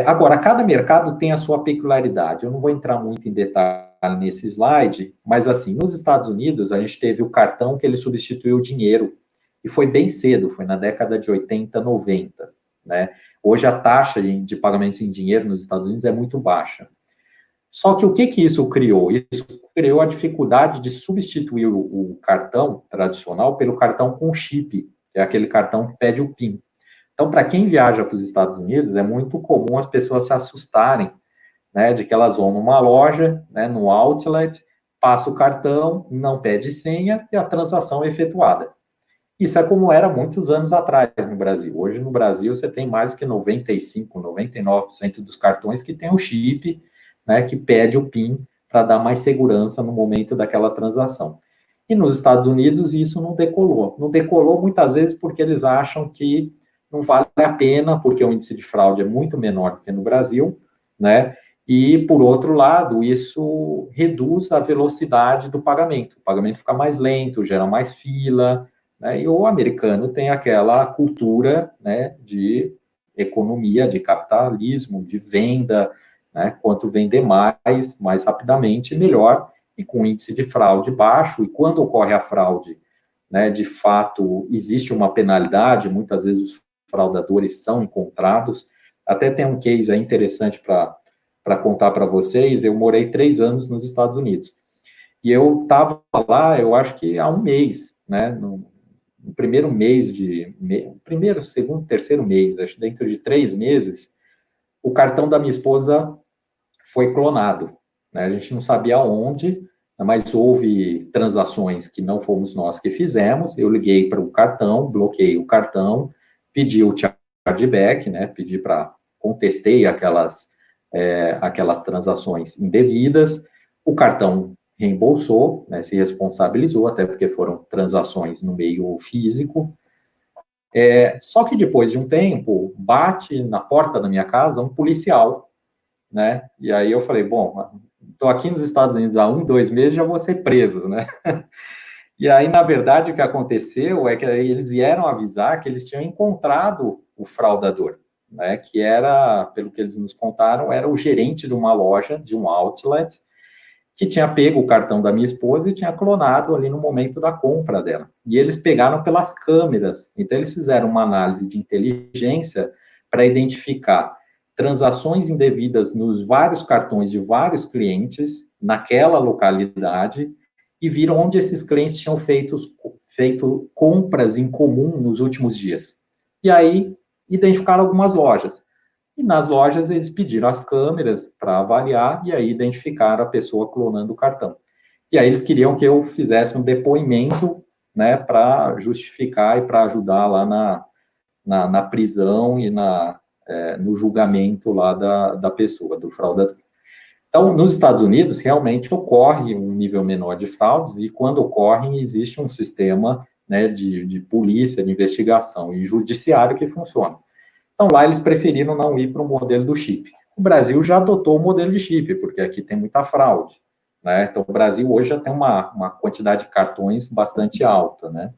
D: Agora, cada mercado tem a sua peculiaridade. Eu não vou entrar muito em detalhe nesse slide, mas assim, nos Estados Unidos, a gente teve o cartão que ele substituiu o dinheiro, e foi bem cedo, foi na década de 80, 90, né? Hoje a taxa de pagamentos em dinheiro nos Estados Unidos é muito baixa. Só que o que isso criou? Isso criou a dificuldade de substituir o cartão tradicional pelo cartão com chip, que é aquele cartão que pede o PIN. Então, para quem viaja para os Estados Unidos, é muito comum as pessoas se assustarem, né, de que elas vão numa loja, né, no outlet, passa o cartão, não pede senha e a transação é efetuada. Isso é como era muitos anos atrás no Brasil. Hoje, no Brasil, você tem mais do que 95%, 99% dos cartões que tem o chip, né, que pede o PIN para dar mais segurança no momento daquela transação. E nos Estados Unidos, isso não decolou. Não decolou muitas vezes porque eles acham que não vale a pena, porque o índice de fraude é muito menor do que no Brasil, né? E, por outro lado, isso reduz a velocidade do pagamento. O pagamento fica mais lento, gera mais fila, né? E o americano tem aquela cultura, né, de economia, de capitalismo, de venda, né? Quanto vender mais rapidamente, melhor, e com índice de fraude baixo. E quando ocorre a fraude, né, de fato, existe uma penalidade, muitas vezes os fraudadores são encontrados. Até tem um case aí interessante para contar para vocês. Eu morei 3 anos nos Estados Unidos. E eu estava lá, eu acho que há um mês, né? No primeiro mês primeiro, segundo, terceiro mês, acho que dentro de 3 meses, o cartão da minha esposa foi clonado, né? A gente não sabia onde, mas houve transações que não fomos nós que fizemos. Eu liguei para o cartão, bloqueei o cartão, pedi o chargeback, né? Contestei aquelas transações indevidas. O cartão reembolsou, né, se responsabilizou, até porque foram transações no meio físico. Só que depois de um tempo, bate na porta da minha casa um policial, né? E aí eu falei, bom, estou aqui nos Estados Unidos há 1, 2 meses, já vou ser preso, né? E aí, na verdade, o que aconteceu é que eles vieram avisar que eles tinham encontrado o fraudador, né? Que era, pelo que eles nos contaram, era o gerente de uma loja, de um outlet, que tinha pego o cartão da minha esposa e tinha clonado ali no momento da compra dela. E eles pegaram pelas câmeras. Então, eles fizeram uma análise de inteligência para identificar transações indevidas nos vários cartões de vários clientes naquela localidade e viram onde esses clientes tinham feito compras em comum nos últimos dias. E aí, identificaram algumas lojas. E nas lojas, eles pediram as câmeras para avaliar e aí identificaram a pessoa clonando o cartão. E aí, eles queriam que eu fizesse um depoimento, né, para justificar e para ajudar lá na prisão e no julgamento lá da pessoa, do fraudador. Então, nos Estados Unidos, realmente ocorre um nível menor de fraudes, e quando ocorrem, existe um sistema, né, de polícia, de investigação e judiciário que funciona. Então, lá eles preferiram não ir para o modelo do chip. O Brasil já adotou o modelo de chip, porque aqui tem muita fraude, né? Então, o Brasil hoje já tem uma quantidade de cartões bastante alta, né?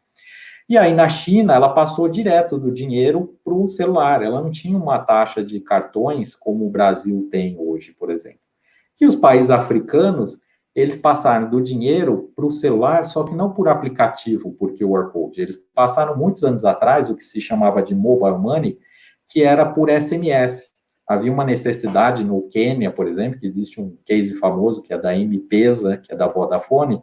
D: E aí, na China, ela passou direto do dinheiro para o celular. Ela não tinha uma taxa de cartões como o Brasil tem hoje, por exemplo. Que os países africanos, eles passaram do dinheiro para o celular, só que não por aplicativo, por QR Code. Eles passaram muitos anos atrás o que se chamava de mobile money, que era por SMS. Havia uma necessidade no Quênia, por exemplo, que existe um case famoso, que é da M-Pesa, que é da Vodafone,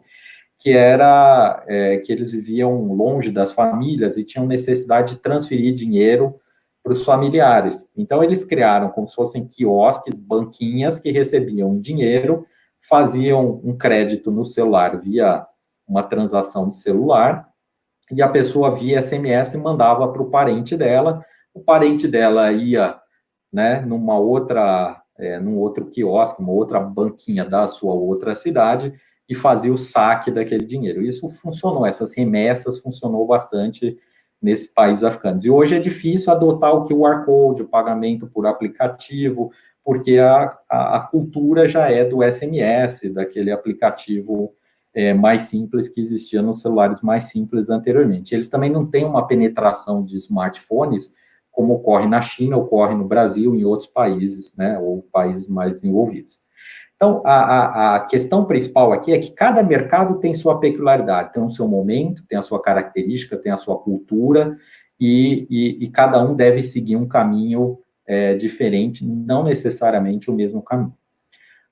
D: que era que eles viviam longe das famílias e tinham necessidade de transferir dinheiro para os familiares. Então, eles criaram como se fossem quiosques, banquinhas que recebiam dinheiro, faziam um crédito no celular via uma transação de celular, e a pessoa via SMS e mandava para o parente dela. O parente dela ia, né, num outro quiosque, uma outra banquinha da sua outra cidade, e fazia o saque daquele dinheiro. Isso funcionou, essas remessas funcionou bastante nesses países africanos. E hoje é difícil adotar o QR Code, o pagamento por aplicativo, porque a cultura já é do SMS, daquele aplicativo mais simples que existia nos celulares mais simples anteriormente. Eles também não têm uma penetração de smartphones como ocorre na China, ocorre no Brasil, em outros países, né, ou países mais desenvolvidos. Então, a questão principal aqui é que cada mercado tem sua peculiaridade, tem o seu momento, tem a sua característica, tem a sua cultura, e cada um deve seguir um caminho diferente, não necessariamente o mesmo caminho.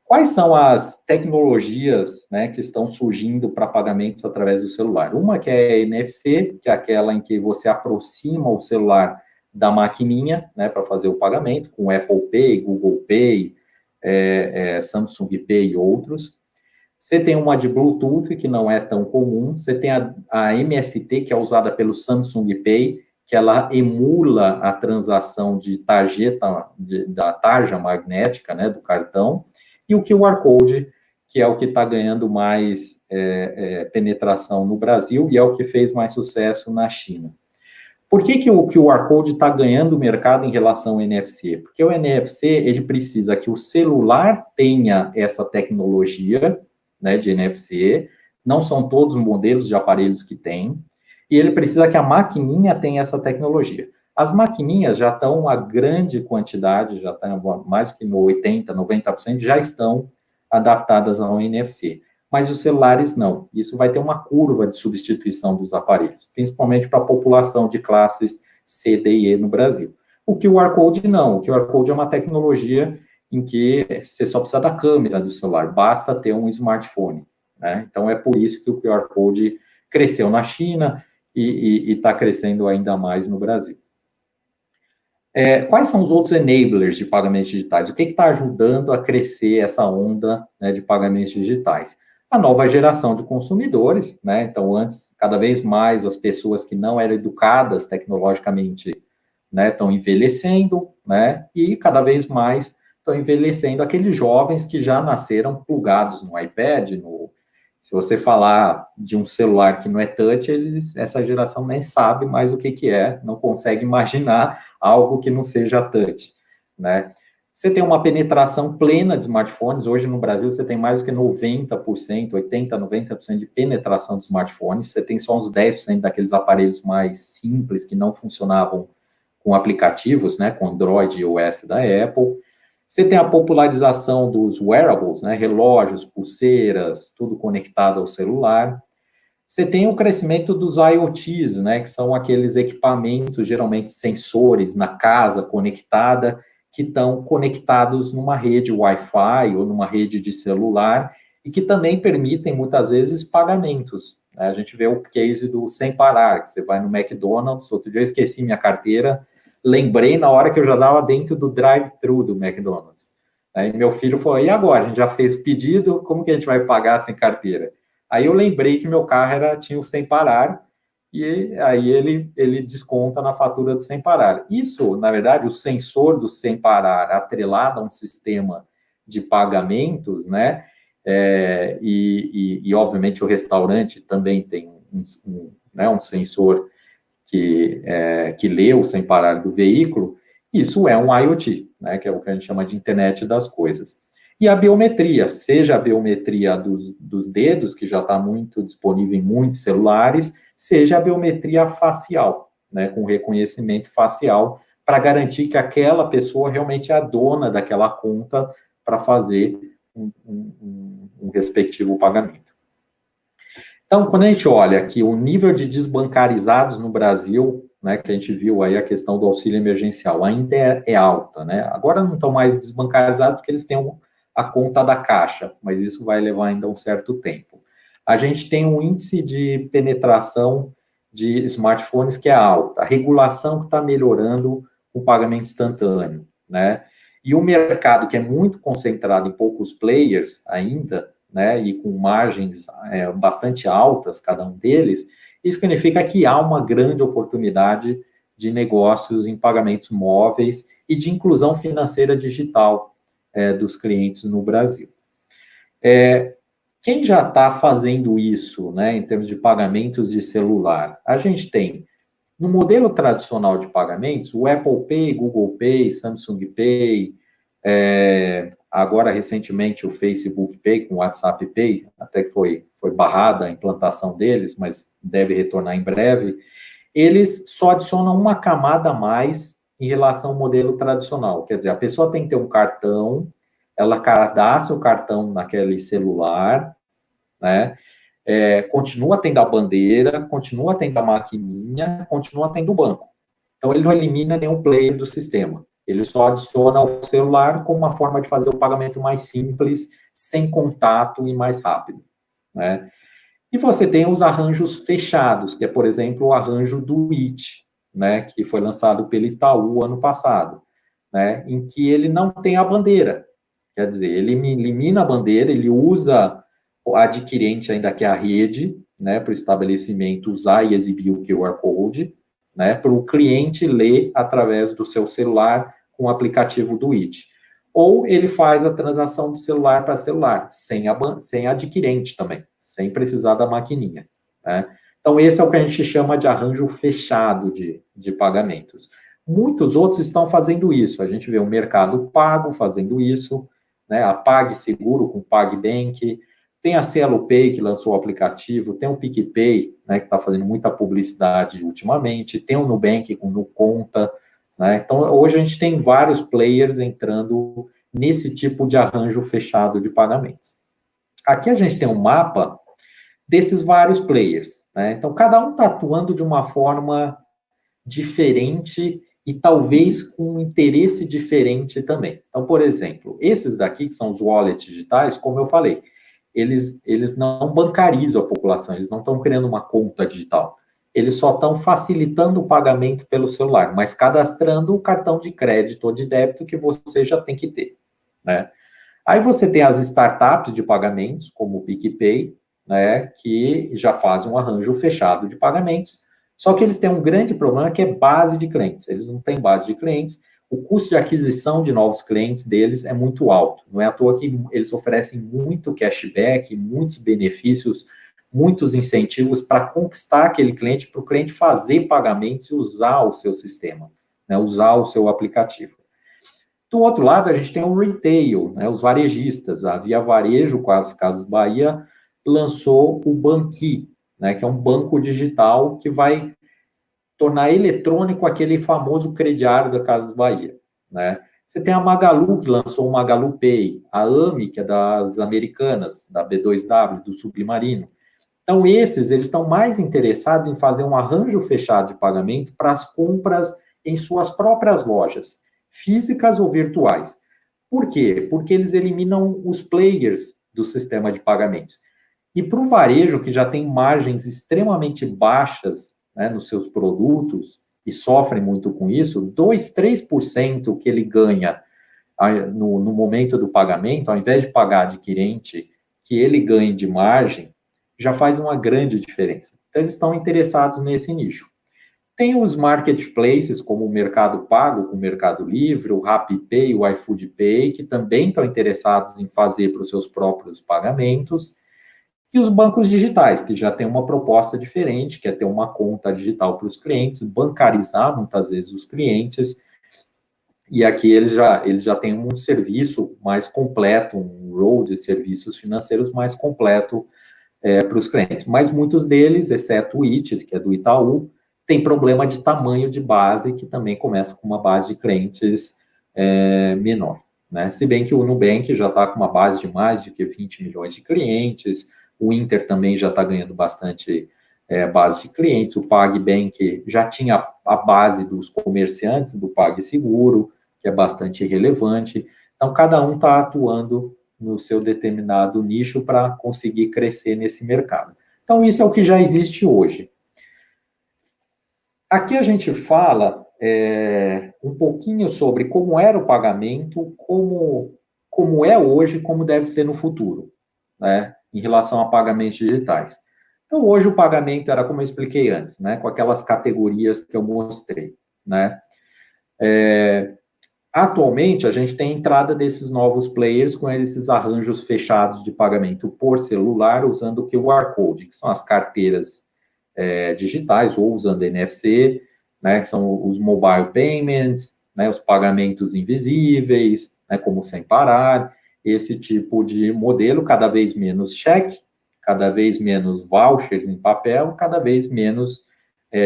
D: Quais são as tecnologias, né, que estão surgindo para pagamentos através do celular? Uma que é a NFC, que é aquela em que você aproxima o celular da maquininha, né, para fazer o pagamento, com Apple Pay, Google Pay, Samsung Pay e outros. Você tem uma de Bluetooth, que não é tão comum. Você tem a MST, que é usada pelo Samsung Pay, que ela emula a transação de tarjeta, da tarja magnética, né, do cartão, e o QR Code, que é o que está ganhando mais penetração no Brasil e é o que fez mais sucesso na China. Por que o QR Code está ganhando mercado em relação ao NFC? Porque o NFC, ele precisa que o celular tenha essa tecnologia, né, de NFC, não são todos os modelos de aparelhos que tem, e ele precisa que a maquininha tenha essa tecnologia. As maquininhas já estão, a grande quantidade, já está mais que no 80%, 90%, já estão adaptadas ao NFC. Mas os celulares não. Isso vai ter uma curva de substituição dos aparelhos, principalmente para a população de classes C, D e E no Brasil. O QR Code não. O QR Code é uma tecnologia em que você só precisa da câmera do celular, basta ter um smartphone, né? Então, é por isso que o QR Code cresceu na China e está crescendo ainda mais no Brasil. Quais são os outros enablers de pagamentos digitais? O que está ajudando a crescer essa onda, né, de pagamentos digitais? A nova geração de consumidores, né? Então, antes, cada vez mais, as pessoas que não eram educadas tecnologicamente, né, estão envelhecendo, né? E cada vez mais estão envelhecendo aqueles jovens que já nasceram plugados no iPad, se você falar de um celular que não é touch, essa geração nem sabe mais o que é, não consegue imaginar algo que não seja touch, né? Você tem uma penetração plena de smartphones. Hoje, no Brasil, você tem mais do que 90%, 80%, 90% de penetração de smartphones. Você tem só uns 10% daqueles aparelhos mais simples que não funcionavam com aplicativos, né, com Android e iOS da Apple. Você tem a popularização dos wearables, né, relógios, pulseiras, tudo conectado ao celular. Você tem o crescimento dos IoTs, né, que são aqueles equipamentos, geralmente sensores, na casa conectada, que estão conectados numa rede Wi-Fi ou numa rede de celular e que também permitem, muitas vezes, pagamentos. A gente vê o case do Sem Parar, que você vai no McDonald's, outro dia eu esqueci minha carteira, lembrei na hora que eu já estava dentro do drive-thru do McDonald's. Aí meu filho falou, e agora? A gente já fez o pedido, como que a gente vai pagar sem carteira? Aí eu lembrei que meu carro tinha o Sem Parar, e aí ele desconta na fatura do Sem Parar. Isso, na verdade, o sensor do Sem Parar atrelado a um sistema de pagamentos, né, e obviamente o restaurante também tem um sensor que lê o Sem Parar do veículo, isso é um IoT, né, que é o que a gente chama de internet das coisas. E a biometria, seja a biometria dos dedos, que já está muito disponível em muitos celulares, seja a biometria facial, né, com reconhecimento facial, para garantir que aquela pessoa realmente é a dona daquela conta para fazer um respectivo pagamento. Então, quando a gente olha aqui o nível de desbancarizados no Brasil, né, que a gente viu aí a questão do auxílio emergencial, ainda é alta, né? Agora não estão mais desbancarizados porque eles têm a conta da Caixa, mas isso vai levar ainda um certo tempo. A gente tem um índice de penetração de smartphones que é alta, a regulação que está melhorando com pagamento instantâneo, né? E o mercado que é muito concentrado em poucos players ainda, né, e com margens bastante altas, cada um deles, isso significa que há uma grande oportunidade de negócios em pagamentos móveis e de inclusão financeira digital dos clientes no Brasil. Quem já está fazendo isso, né, em termos de pagamentos de celular? A gente tem, no modelo tradicional de pagamentos, o Apple Pay, Google Pay, Samsung Pay, agora recentemente o Facebook Pay com o WhatsApp Pay, até que foi barrada a implantação deles, mas deve retornar em breve, eles só adicionam uma camada a mais em relação ao modelo tradicional. Quer dizer, a pessoa tem que ter um cartão ela cadastra o cartão naquele celular, né? Continua tendo a bandeira, continua tendo a maquininha, continua tendo o banco. Então, ele não elimina nenhum player do sistema. Ele só adiciona o celular como uma forma de fazer o pagamento mais simples, sem contato e mais rápido, né? E você tem os arranjos fechados, que é, por exemplo, o arranjo do IT, né, que foi lançado pelo Itaú ano passado, né, em que ele não tem a bandeira. Quer dizer, ele elimina a bandeira, ele usa o adquirente ainda que é a rede, né, para o estabelecimento usar e exibir o QR Code, né, para o cliente ler através do seu celular com o aplicativo do IT. Ou ele faz a transação de celular para celular, sem adquirente também, sem precisar da maquininha, né? Então, esse é o que a gente chama de arranjo fechado de pagamentos. Muitos outros estão fazendo isso. A gente vê o Mercado Pago fazendo isso, né? A PagSeguro com PagBank, tem a Cielo Pay, que lançou o aplicativo, tem o PicPay, né, que está fazendo muita publicidade ultimamente, tem o Nubank com Nuconta, né? Então, hoje a gente tem vários players entrando nesse tipo de arranjo fechado de pagamentos. Aqui a gente tem um mapa desses vários players, né? Então, cada um está atuando de uma forma diferente e talvez com um interesse diferente também. Então, por exemplo, esses daqui, que são os wallets digitais, como eu falei, eles não bancarizam a população, eles não estão criando uma conta digital. Eles só estão facilitando o pagamento pelo celular, mas cadastrando o cartão de crédito ou de débito que você já tem que ter, né? Aí você tem as startups de pagamentos, como o PicPay, né, que já fazem um arranjo fechado de pagamentos, só que eles têm um grande problema que é base de clientes. Eles não têm base de clientes, o custo de aquisição de novos clientes deles é muito alto. Não é à toa que eles oferecem muito cashback, muitos benefícios, muitos incentivos para conquistar aquele cliente, para o cliente fazer pagamentos e usar o seu sistema, né, usar o seu aplicativo. Do outro lado, a gente tem o retail, né, os varejistas. A Via Varejo, com as Casas Bahia, lançou o Banqui, né, que é um banco digital que vai tornar eletrônico aquele famoso crediário da Casas Bahia, né? Você tem a Magalu, que lançou o Magalu Pay, a AMI, que é das Americanas, da B2W, do Submarino. Então, eles estão mais interessados em fazer um arranjo fechado de pagamento para as compras em suas próprias lojas, físicas ou virtuais. Por quê? Porque eles eliminam os players do sistema de pagamentos. E para o varejo, que já tem margens extremamente baixas, né, nos seus produtos, e sofrem muito com isso, 2, 3% que ele ganha no momento do pagamento, ao invés de pagar adquirente, que ele ganhe de margem, já faz uma grande diferença. Então, eles estão interessados nesse nicho. Tem os marketplaces, como o Mercado Pago, com o Mercado Livre, o RappiPay, o iFood Pay, que também estão interessados em fazer para os seus próprios pagamentos, e os bancos digitais, que já tem uma proposta diferente, que é ter uma conta digital para os clientes, bancarizar muitas vezes os clientes, e aqui eles já têm um serviço mais completo, um rol de serviços financeiros mais completo para os clientes. Mas muitos deles, exceto o IT, que é do Itaú, tem problema de tamanho de base, que também começa com uma base de clientes menor, né? Se bem que o Nubank já está com uma base de mais de 20 milhões de clientes, o Inter também já está ganhando bastante base de clientes, o PagBank já tinha a base dos comerciantes do PagSeguro, que é bastante relevante. Então, cada um está atuando no seu determinado nicho para conseguir crescer nesse mercado. Então, isso é o que já existe hoje. Aqui a gente fala um pouquinho sobre como era o pagamento, como é hoje, como deve ser no futuro, né, em relação a pagamentos digitais. Então, hoje o pagamento era, como eu expliquei antes, né, com aquelas categorias que eu mostrei, né. Atualmente, a gente tem a entrada desses novos players com esses arranjos fechados de pagamento por celular, usando o QR Code, que são as carteiras digitais, ou usando NFC, né, são os mobile payments, né, os pagamentos invisíveis, né, como sem parar, esse tipo de modelo, cada vez menos cheque, cada vez menos vouchers em papel, cada vez menos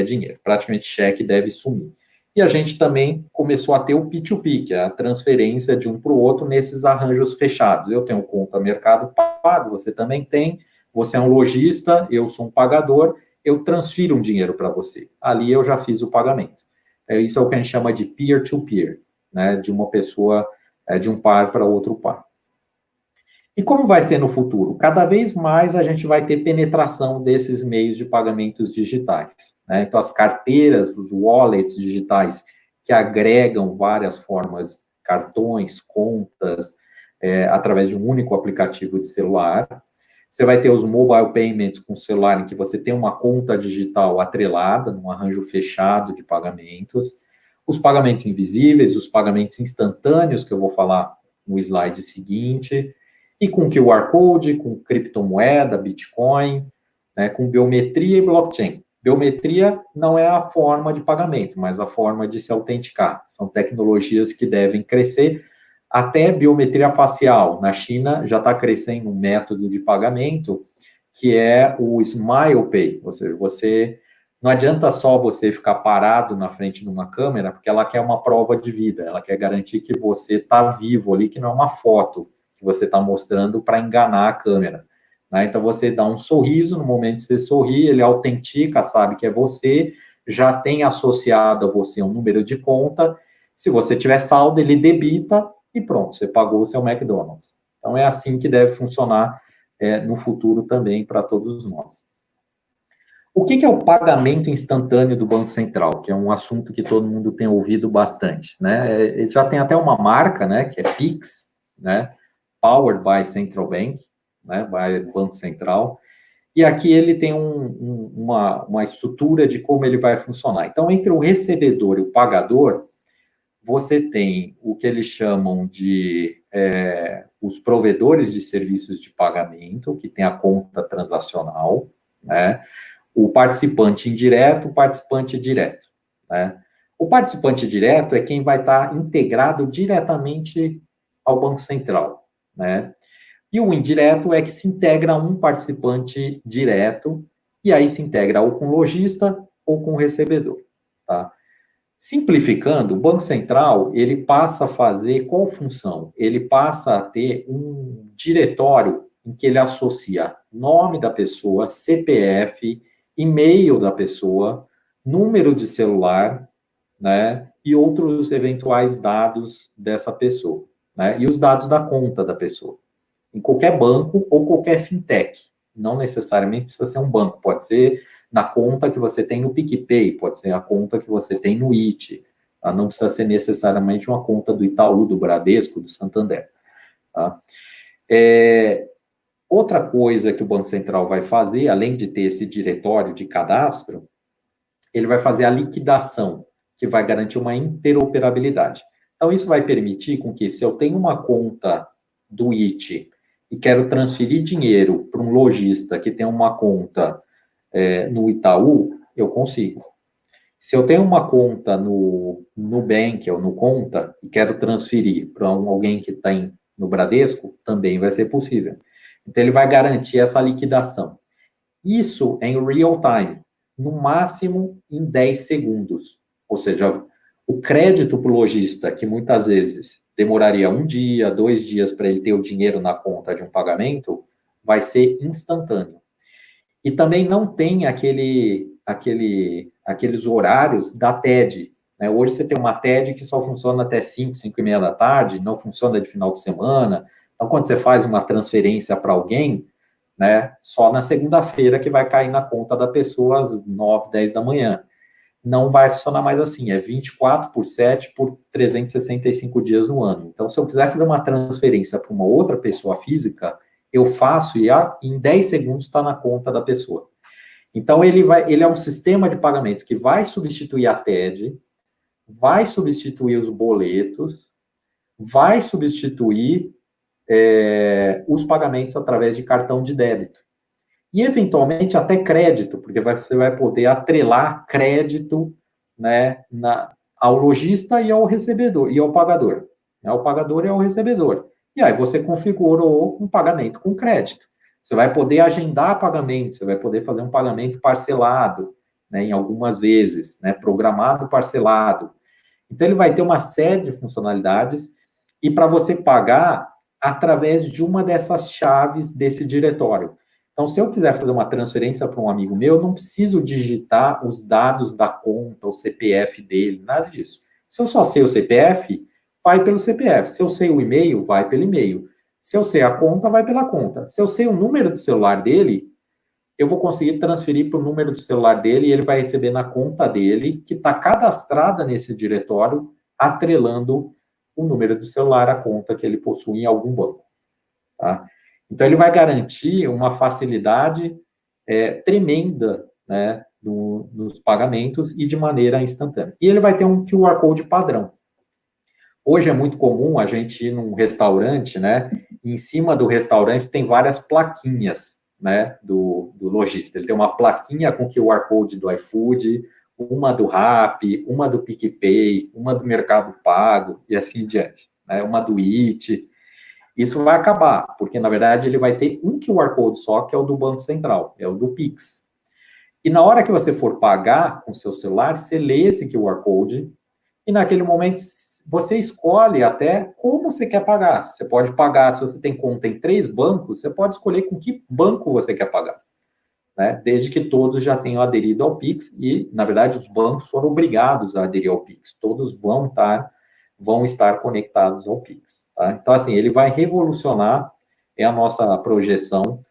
D: dinheiro. Praticamente cheque deve sumir. E a gente também começou a ter o P2P, que é a transferência de um para o outro nesses arranjos fechados. Eu tenho conta Mercado Pago, você também tem, você é um lojista, eu sou um pagador, eu transfiro um dinheiro para você. Ali eu já fiz o pagamento. Isso é o que a gente chama de peer-to-peer, né, de uma pessoa, de um par para outro par. E como vai ser no futuro? Cada vez mais a gente vai ter penetração desses meios de pagamentos digitais, né? Então, as carteiras, os wallets digitais, que agregam várias formas, cartões, contas, através de um único aplicativo de celular. Você vai ter os mobile payments com celular, em que você tem uma conta digital atrelada, num arranjo fechado de pagamentos. Os pagamentos invisíveis, os pagamentos instantâneos, que eu vou falar no slide seguinte, e com QR Code, com criptomoeda, Bitcoin, né, com biometria e blockchain. Biometria não é a forma de pagamento, mas a forma de se autenticar. São tecnologias que devem crescer. Até biometria facial. Na China já está crescendo um método de pagamento que é o Smile Pay. Ou seja, não adianta só você ficar parado na frente de uma câmera, porque ela quer uma prova de vida. Ela quer garantir que você está vivo ali, que não é uma foto que você está mostrando para enganar a câmera, né? Então, você dá um sorriso, no momento que você sorri, ele autentica, sabe que é você, já tem associado a você um número de conta, se você tiver saldo, ele debita e pronto, você pagou o seu McDonald's. Então, é assim que deve funcionar no futuro também para todos nós. O que é o pagamento instantâneo do Banco Central? Que é um assunto que todo mundo tem ouvido bastante, né? Ele já tem até uma marca, né, que é Pix, né? Powered by Central Bank, né, by Banco Central, e aqui ele tem uma estrutura de como ele vai funcionar. Então, entre o recebedor e o pagador, você tem o que eles chamam de os provedores de serviços de pagamento, que tem a conta transacional, né, o participante indireto, o participante direto, né. O participante direto é quem vai estar integrado diretamente ao Banco Central, né? E o indireto é que se integra a um participante direto, e aí se integra ou com o lojista ou com o recebedor, tá? Simplificando, o Banco Central, ele passa a fazer qual função? Ele passa a ter um diretório em que ele associa nome da pessoa, CPF, e-mail da pessoa, número de celular, né, e outros eventuais dados dessa pessoa, né, e os dados da conta da pessoa. Em qualquer banco ou qualquer fintech. Não necessariamente precisa ser um banco, pode ser na conta que você tem no PicPay, pode ser a conta que você tem no IT, tá? Não precisa ser necessariamente uma conta do Itaú, do Bradesco, do Santander. Tá? Outra coisa que o Banco Central vai fazer, além de ter esse diretório de cadastro, ele vai fazer a liquidação, que vai garantir uma interoperabilidade. Então, isso vai permitir com que, se eu tenho uma conta do IT e quero transferir dinheiro para um lojista que tem uma conta no Itaú, eu consigo. Se eu tenho uma conta no Nubank ou no Conta e quero transferir para alguém que tem no Bradesco, também vai ser possível. Então, ele vai garantir essa liquidação. Isso em real time, no máximo em 10 segundos. Ou seja, o crédito para o lojista, que muitas vezes demoraria 1 dia, 2 dias para ele ter o dinheiro na conta de um pagamento, vai ser instantâneo. E também não tem aqueles horários da TED. Né? Hoje você tem uma TED que só funciona até 5, 5 e meia da tarde, não funciona de final de semana. Então, quando você faz uma transferência para alguém, né, só na segunda-feira que vai cair na conta da pessoa às 9, 10 da manhã. Não vai funcionar mais assim, é 24/7 por 365 dias no ano. Então, se eu quiser fazer uma transferência para uma outra pessoa física, eu faço e em 10 segundos está na conta da pessoa. Então, ele é um sistema de pagamentos que vai substituir a TED, vai substituir os boletos, vai substituir os pagamentos através de cartão de débito. E, eventualmente, até crédito, porque você vai poder atrelar crédito, né, ao lojista e ao recebedor, e ao pagador. Ao pagador e ao recebedor. E aí você configurou um pagamento com crédito. Você vai poder agendar pagamento, você vai poder fazer um pagamento parcelado, né, em algumas vezes, né, programado parcelado. Então, ele vai ter uma série de funcionalidades e para você pagar através de uma dessas chaves desse diretório. Então, se eu quiser fazer uma transferência para um amigo meu, eu não preciso digitar os dados da conta, o CPF dele, nada disso. Se eu só sei o CPF, vai pelo CPF. Se eu sei o e-mail, vai pelo e-mail. Se eu sei a conta, vai pela conta. Se eu sei o número do celular dele, eu vou conseguir transferir para o número do celular dele e ele vai receber na conta dele, que está cadastrada nesse diretório, atrelando o número do celular à conta que ele possui em algum banco. Tá? Então, ele vai garantir uma facilidade tremenda, né, nos pagamentos e de maneira instantânea. E ele vai ter um QR Code padrão. Hoje é muito comum a gente ir num restaurante, né, e em cima do restaurante tem várias plaquinhas, né, do lojista. Ele tem uma plaquinha com QR Code do iFood, uma do Rappi, uma do PicPay, uma do Mercado Pago e assim diante, né, uma do IT. Isso vai acabar, porque, na verdade, ele vai ter um QR Code só, que é o do Banco Central, é o do Pix. E na hora que você for pagar com o seu celular, você lê esse QR Code e, naquele momento, você escolhe até como você quer pagar. Você pode pagar, se você tem conta em 3 bancos, você pode escolher com que banco você quer pagar, né? Desde que todos já tenham aderido ao Pix e, na verdade, os bancos foram obrigados a aderir ao Pix. Todos vão estar conectados ao Pix. Tá? Então, assim, ele vai revolucionar, é a nossa projeção,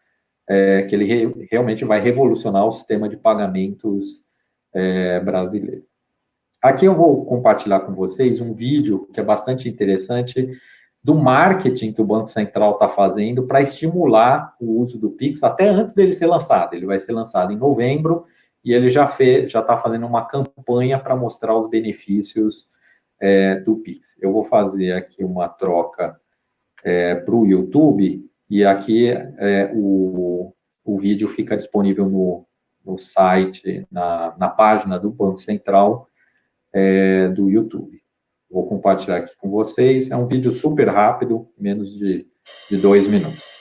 D: que ele realmente vai revolucionar o sistema de pagamentos brasileiro. Aqui eu vou compartilhar com vocês um vídeo que é bastante interessante do marketing que o Banco Central está fazendo para estimular o uso do Pix até antes dele ser lançado. Ele vai ser lançado em novembro e ele já está fazendo uma campanha para mostrar os benefícios do Pix. Eu vou fazer aqui uma troca para o YouTube e aqui o vídeo fica disponível no site, na página do Banco Central do YouTube. Vou compartilhar aqui com vocês. É um vídeo super rápido, menos de 2 minutos.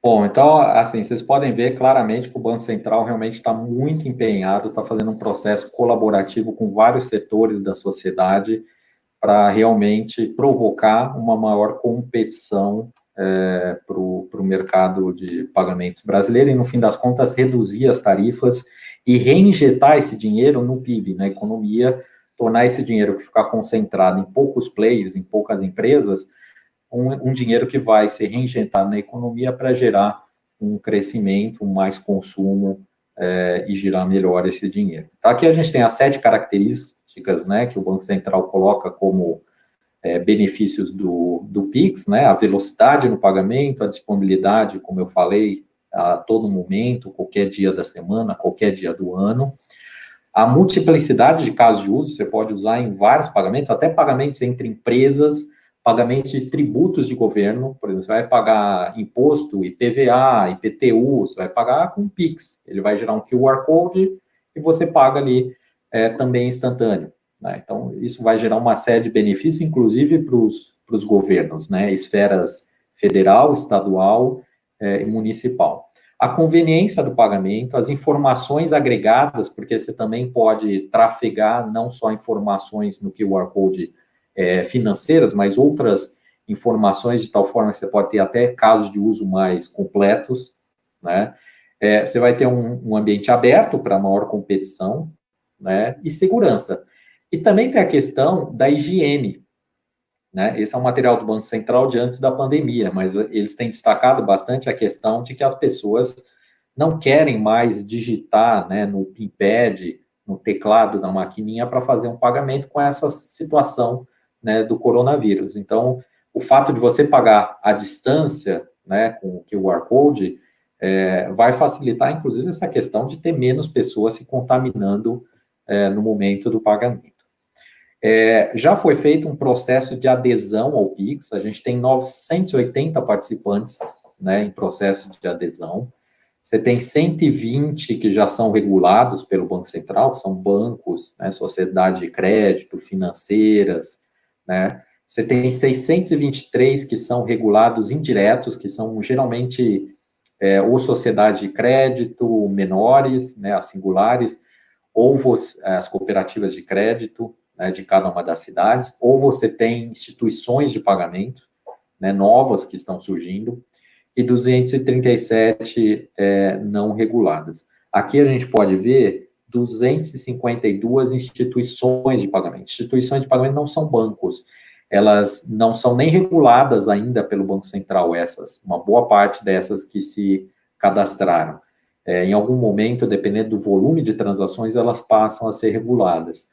D: Bom, então, assim, vocês podem ver claramente que o Banco Central realmente está muito empenhado, está fazendo um processo colaborativo com vários setores da sociedade para realmente provocar uma maior competição para o mercado de pagamentos brasileiro e, no fim das contas, reduzir as tarifas e reinjetar esse dinheiro no PIB, na economia, tornar esse dinheiro que ficar concentrado em poucos players, em poucas empresas, um dinheiro que vai ser reinjetado na economia para gerar um crescimento, mais consumo e girar melhor esse dinheiro. Então, aqui a gente tem as 7 características, né, que o Banco Central coloca como benefícios do Pix, né, a velocidade no pagamento, a disponibilidade, como eu falei, a todo momento, qualquer dia da semana, qualquer dia do ano, a multiplicidade de casos de uso, você pode usar em vários pagamentos, até pagamentos entre empresas, pagamentos de tributos de governo, por exemplo, você vai pagar imposto, IPVA, IPTU, você vai pagar com Pix, ele vai gerar um QR Code e você paga ali também instantâneo, né? Então, isso vai gerar uma série de benefícios, inclusive para os os governos, né? Esferas federal, estadual e municipal. A conveniência do pagamento, as informações agregadas, porque você também pode trafegar não só informações no QR Code financeiras, mas outras informações de tal forma que você pode ter até casos de uso mais completos, né? Você vai ter um ambiente aberto para maior competição, né? E segurança. E também tem a questão da higiene, né? Esse é um material do Banco Central de antes da pandemia, mas eles têm destacado bastante a questão de que as pessoas não querem mais digitar, né, no PINPad, no teclado da maquininha para fazer um pagamento com essa situação, né, do coronavírus. Então, o fato de você pagar à distância, né, com o QR Code, vai facilitar, inclusive, essa questão de ter menos pessoas se contaminando no momento do pagamento. Já foi feito um processo de adesão ao Pix, a gente tem 980 participantes, né, em processo de adesão. Você tem 120 que já são regulados pelo Banco Central, que são bancos, né, sociedades de crédito, financeiras, né. Você tem 623 que são regulados indiretos, que são geralmente ou sociedades de crédito menores, né, as singulares, ou as cooperativas de crédito, né, de cada uma das cidades, ou você tem instituições de pagamento, né, novas que estão surgindo, e 237 não reguladas. Aqui a gente pode ver 252 instituições de pagamento. Instituições de pagamento não são bancos, elas não são nem reguladas ainda pelo Banco Central, uma boa parte dessas que se cadastraram. Em algum momento, dependendo do volume de transações, elas passam a ser reguladas.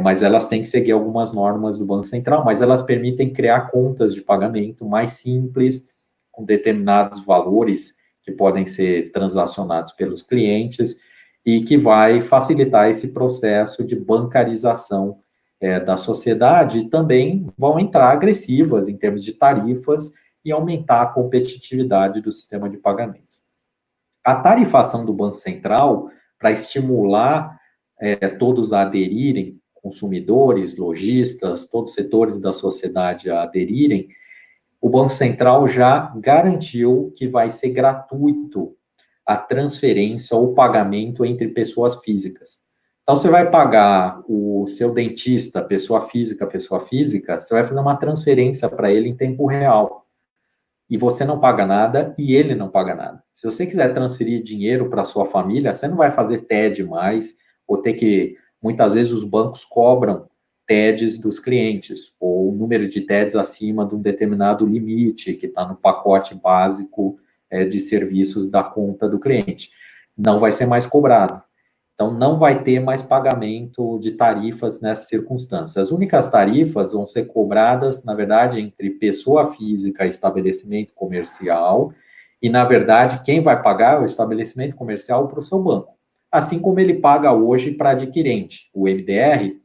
D: Mas elas têm que seguir algumas normas do Banco Central, mas elas permitem criar contas de pagamento mais simples, com determinados valores que podem ser transacionados pelos clientes e que vai facilitar esse processo de bancarização da sociedade, e também vão entrar agressivas em termos de tarifas e aumentar a competitividade do sistema de pagamento. A tarifação do Banco Central, para estimular todos a aderirem, consumidores, lojistas, todos os setores da sociedade a aderirem, o Banco Central já garantiu que vai ser gratuito a transferência ou pagamento entre pessoas físicas. Então, você vai pagar o seu dentista, pessoa física, você vai fazer uma transferência para ele em tempo real. E você não paga nada e ele não paga nada. Se você quiser transferir dinheiro para sua família, você não vai fazer TED mais, ou ter que... Muitas vezes os bancos cobram TEDs dos clientes, ou o número de TEDs acima de um determinado limite, que está no pacote básico de serviços da conta do cliente. Não vai ser mais cobrado. Então, não vai ter mais pagamento de tarifas nessas circunstâncias. As únicas tarifas vão ser cobradas, na verdade, entre pessoa física e estabelecimento comercial, e, na verdade, quem vai pagar é o estabelecimento comercial para o seu banco. Assim como ele paga hoje para adquirente. O MDR,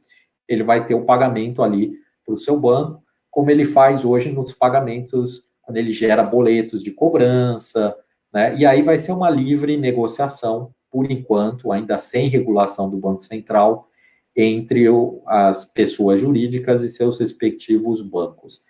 D: ele vai ter o pagamento ali para o seu banco, como ele faz hoje nos pagamentos, quando ele gera boletos de cobrança, né? E aí vai ser uma livre negociação, por enquanto, ainda sem regulação do Banco Central, entre as pessoas jurídicas e seus respectivos bancos.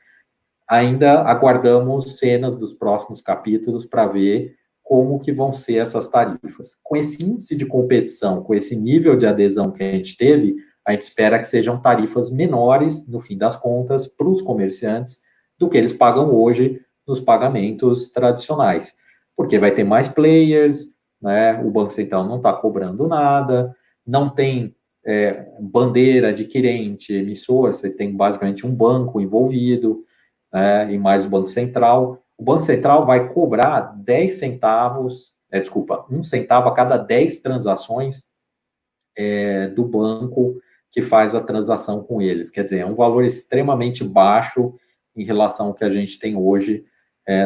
D: Ainda aguardamos cenas dos próximos capítulos para ver como que vão ser essas tarifas. Com esse índice de competição, com esse nível de adesão que a gente teve, a gente espera que sejam tarifas menores, no fim das contas, para os comerciantes, do que eles pagam hoje nos pagamentos tradicionais. Porque vai ter mais players, né? O Banco Central não está cobrando nada, não tem bandeira adquirente, emissor, você tem basicamente um banco envolvido, né? E mais o Banco Central. O Banco Central vai cobrar 10 centavos, 1 centavo a cada 10 transações do banco que faz a transação com eles. Quer dizer, é um valor extremamente baixo em relação ao que a gente tem hoje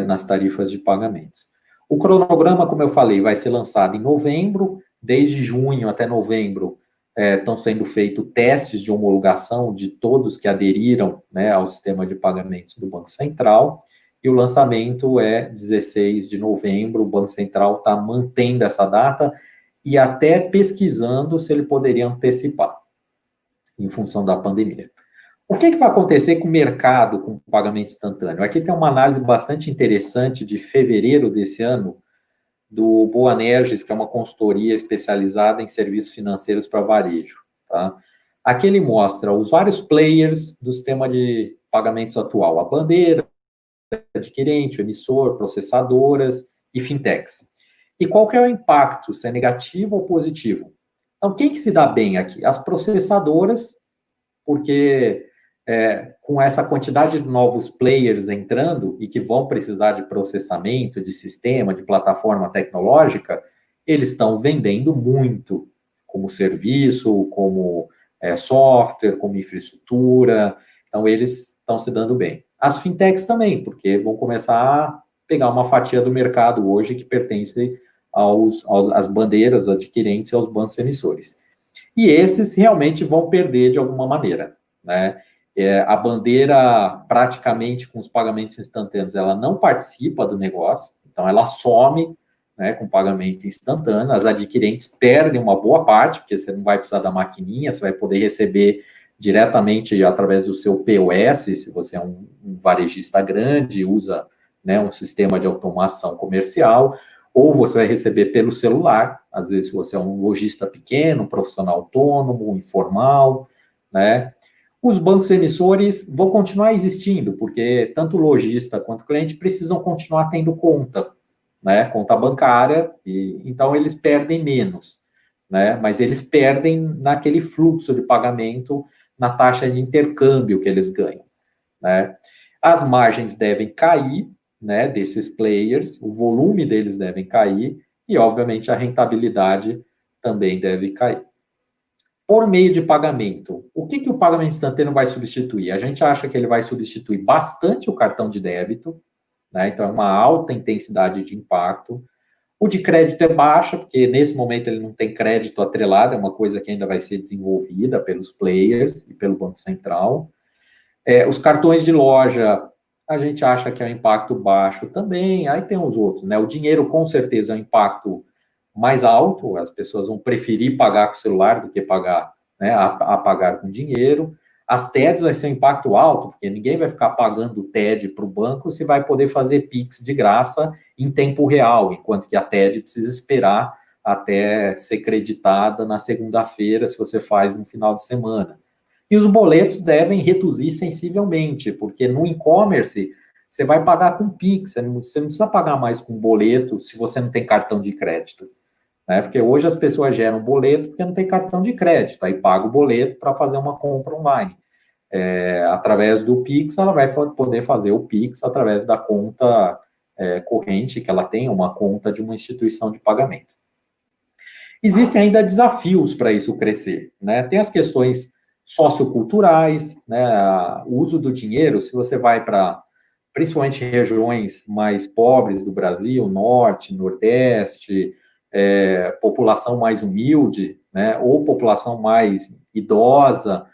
D: nas tarifas de pagamento. O cronograma, como eu falei, vai ser lançado em novembro. Desde junho até novembro estão sendo feitos testes de homologação de todos que aderiram, né, ao sistema de pagamentos do Banco Central. E o lançamento é 16 de novembro. O Banco Central está mantendo essa data e até pesquisando se ele poderia antecipar, em função da pandemia. O que vai acontecer com o mercado com o pagamento instantâneo? Aqui tem uma análise bastante interessante de fevereiro desse ano, do Boanerges, que é uma consultoria especializada em serviços financeiros para varejo. Tá? Aqui ele mostra os vários players do sistema de pagamentos atual, a bandeira, adquirente, o emissor, processadoras e fintechs. E qual que é o impacto, se é negativo ou positivo? Então, quem que se dá bem aqui? As processadoras, porque com essa quantidade de novos players entrando e que vão precisar de processamento, de sistema, de plataforma tecnológica, eles estão vendendo muito como serviço, como software, como infraestrutura, então eles estão se dando bem. As fintechs também, porque vão começar a pegar uma fatia do mercado hoje que pertence às bandeiras adquirentes e aos bancos emissores. E esses realmente vão perder de alguma maneira, né? A bandeira, praticamente, com os pagamentos instantâneos, ela não participa do negócio, então ela some, né, com pagamento instantâneo, as adquirentes perdem uma boa parte, porque você não vai precisar da maquininha, você vai poder receber diretamente através do seu POS, se você é um varejista grande, usa, né, um sistema de automação comercial, ou você vai receber pelo celular, às vezes se você é um lojista pequeno, um profissional autônomo, informal, né? Os bancos emissores vão continuar existindo, porque tanto o lojista quanto o cliente precisam continuar tendo conta, né? Conta bancária, e então eles perdem menos, né? Mas eles perdem naquele fluxo de pagamento, na taxa de intercâmbio que eles ganham, né? As margens devem cair, né, desses players, o volume deles devem cair, e, obviamente, a rentabilidade também deve cair. Por meio de pagamento, o que o pagamento instantâneo vai substituir? A gente acha que ele vai substituir bastante o cartão de débito, né? Então, é uma alta intensidade de impacto. O de crédito é baixa, porque nesse momento ele não tem crédito atrelado, é uma coisa que ainda vai ser desenvolvida pelos players e pelo Banco Central. Os cartões de loja, a gente acha que é um impacto baixo também. Aí tem os outros, né? O dinheiro, com certeza, é um impacto mais alto, as pessoas vão preferir pagar com o celular do que pagar, né, a pagar com dinheiro. As TEDs vai ser um impacto alto, porque ninguém vai ficar pagando TED para o banco se vai poder fazer PIX de graça em tempo real, enquanto que a TED precisa esperar até ser creditada na segunda-feira, se você faz no final de semana. E os boletos devem reduzir sensivelmente, porque no e-commerce você vai pagar com PIX, você não precisa pagar mais com boleto se você não tem cartão de crédito. Né? Porque hoje as pessoas geram boleto porque não tem cartão de crédito, aí paga o boleto para fazer uma compra online. Através do Pix, ela vai poder fazer o Pix através da conta corrente que ela tem, uma conta de uma instituição de pagamento. Existem ainda desafios para isso crescer, né? Tem as questões socioculturais, né? O uso do dinheiro, se você vai para, principalmente regiões mais pobres do Brasil, norte, nordeste, população mais humilde, né, ou população mais idosa,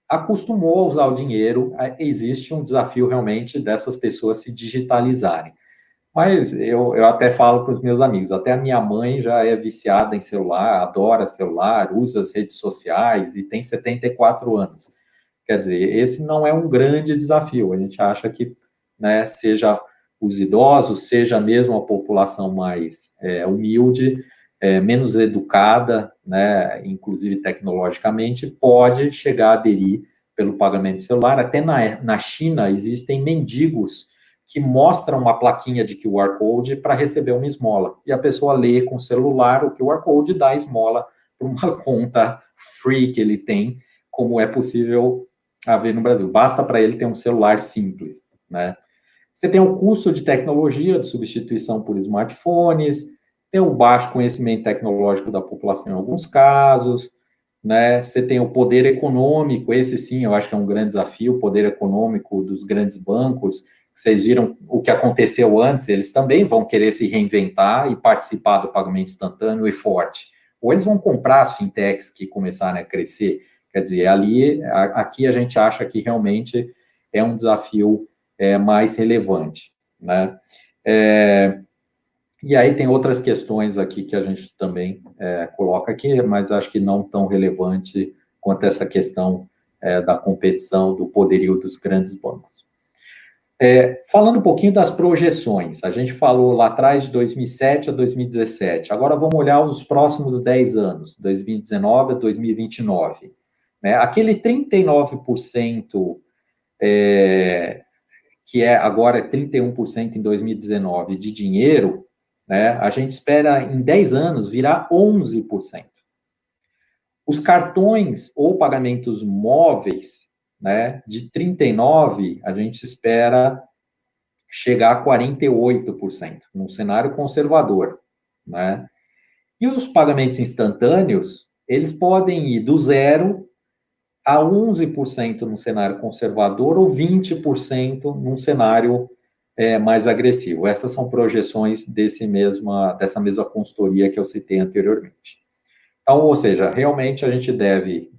D: acostumou a usar o dinheiro, existe um desafio realmente dessas pessoas se digitalizarem. Mas eu até falo para os meus amigos, até a minha mãe já é viciada em celular, adora celular, usa as redes sociais e tem 74 anos. Quer dizer, esse não é um grande desafio, a gente acha que, né, seja os idosos, seja mesmo a população mais humilde, menos educada, né, inclusive tecnologicamente, pode chegar a aderir pelo pagamento celular. Até na China existem mendigos que mostram uma plaquinha de QR Code para receber uma esmola. E a pessoa lê com o celular o QR Code e dá a esmola para uma conta free que ele tem, como é possível haver no Brasil. Basta para ele ter um celular simples, né? Você tem o custo de tecnologia, de substituição por smartphones, tem o baixo conhecimento tecnológico da população em alguns casos, né? Você tem o poder econômico, esse sim, eu acho que é um grande desafio, o poder econômico dos grandes bancos. Vocês viram o que aconteceu antes, eles também vão querer se reinventar e participar do pagamento instantâneo e forte. Ou eles vão comprar as fintechs que começarem a crescer. Quer dizer, aqui a gente acha que realmente é um desafio mais relevante, né? E aí tem outras questões aqui que a gente também coloca aqui, mas acho que não tão relevante quanto essa questão da competição, do poderio dos grandes bancos. Falando um pouquinho das projeções, a gente falou lá atrás de 2007 a 2017, agora vamos olhar os próximos 10 anos, 2019 a 2029. Né? Aquele 39%, que agora é 31% em 2019 de dinheiro, né, a gente espera em 10 anos virar 11%. Os cartões ou pagamentos móveis, né, de 39%, a gente espera chegar a 48%, num cenário conservador. Né? E os pagamentos instantâneos, eles podem ir do 0% a 11% num cenário conservador ou 20% num cenário mais agressivo. Essas são projeções dessa mesma consultoria que eu citei anteriormente. Então, ou seja, realmente a gente deve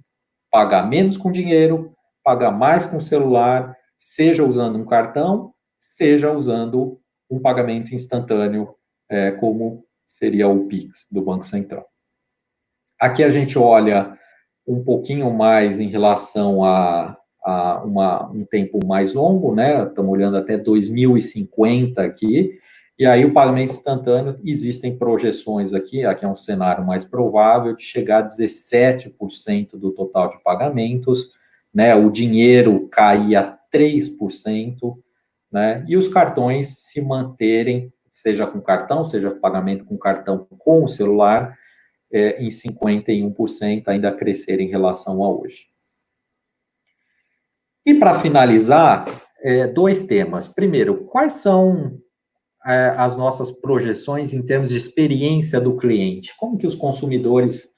D: pagar menos com dinheiro, pagar mais com celular, seja usando um cartão, seja usando um pagamento instantâneo, como seria o Pix do Banco Central. Aqui a gente olha um pouquinho mais em relação a um tempo mais longo, né? Estamos olhando até 2050 aqui, e aí o pagamento instantâneo, existem projeções aqui é um cenário mais provável de chegar a 17% do total de pagamentos, né? O dinheiro cair a 3%, né? E os cartões se manterem, seja com cartão, seja pagamento com cartão com o celular, em 51%, ainda crescer em relação a hoje. E para finalizar, 2 temas. Primeiro, quais são as nossas projeções em termos de experiência do cliente? Como que os consumidores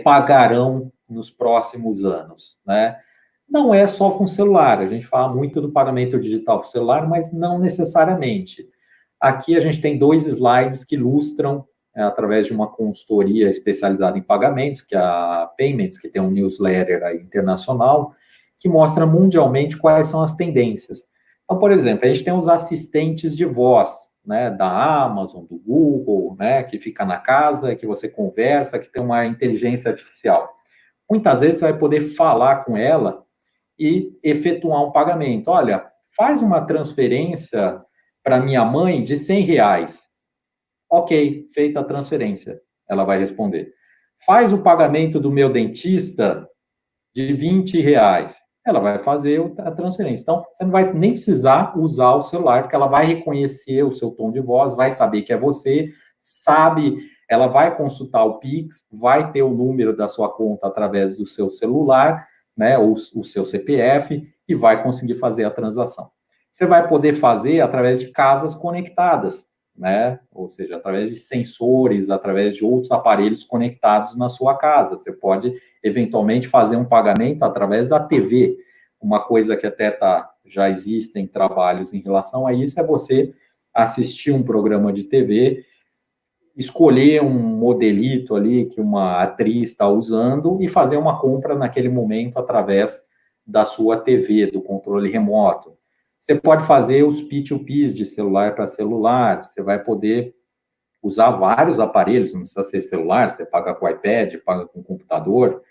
D: pagarão nos próximos anos, né? Não é só com celular, a gente fala muito do pagamento digital por celular, mas não necessariamente. Aqui a gente tem 2 slides que ilustram, através de uma consultoria especializada em pagamentos, que é a Payments, que tem um newsletter aí internacional, que mostra mundialmente quais são as tendências. Então, por exemplo, a gente tem os assistentes de voz, né, da Amazon, do Google, né, que fica na casa, que você conversa, que tem uma inteligência artificial. Muitas vezes você vai poder falar com ela e efetuar um pagamento. Olha, faz uma transferência para minha mãe de R$100. Ok, feita a transferência, ela vai responder. Faz o pagamento do meu dentista de R$20. Ela vai fazer a transferência. Então, você não vai nem precisar usar o celular, porque ela vai reconhecer o seu tom de voz, vai saber que é você, ela vai consultar o Pix, vai ter o número da sua conta através do seu celular, né, ou o seu CPF, e vai conseguir fazer a transação. Você vai poder fazer através de casas conectadas, né, ou seja, através de sensores, através de outros aparelhos conectados na sua casa. Você pode, eventualmente, fazer um pagamento através da TV. Uma coisa que até já existem trabalhos em relação a isso é você assistir um programa de TV, escolher um modelito ali que uma atriz está usando e fazer uma compra naquele momento através da sua TV, do controle remoto. Você pode fazer os P2Ps de celular para celular, você vai poder usar vários aparelhos, não precisa ser celular, você paga com iPad, paga com computador.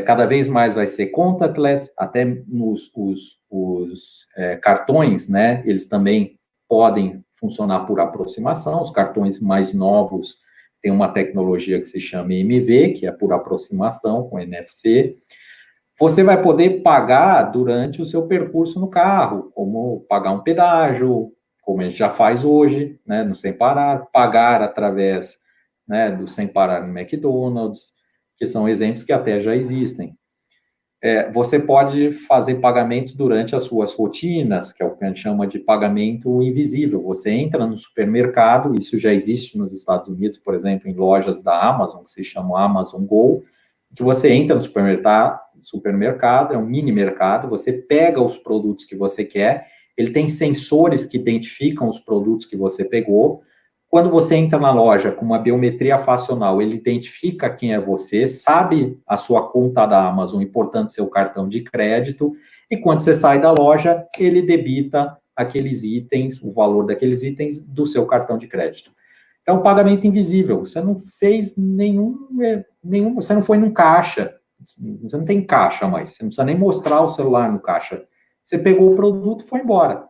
D: Cada vez mais vai ser contactless, até os cartões, né, eles também podem funcionar por aproximação. Os cartões mais novos têm uma tecnologia que se chama EMV, que é por aproximação, com NFC. Você vai poder pagar durante o seu percurso no carro, como pagar um pedágio, como a gente já faz hoje, né, no Sem Parar, pagar através, né, do Sem Parar no McDonald's, que são exemplos que até já existem. Você pode fazer pagamentos durante as suas rotinas, que é o que a gente chama de pagamento invisível. Você entra no supermercado, isso já existe nos Estados Unidos, por exemplo, em lojas da Amazon, que se chama Amazon Go, que você entra no supermercado, é um mini mercado, você pega os produtos que você quer, ele tem sensores que identificam os produtos que você pegou. Quando você entra na loja com uma biometria facial, ele identifica quem é você, sabe a sua conta da Amazon e, portanto, seu cartão de crédito, e quando você sai da loja, ele debita aqueles itens, o valor daqueles itens do seu cartão de crédito. Então, pagamento invisível, você não fez nenhum, você não foi num caixa, Você não tem caixa mais, você não precisa nem mostrar o celular no caixa. Você pegou o produto e foi embora.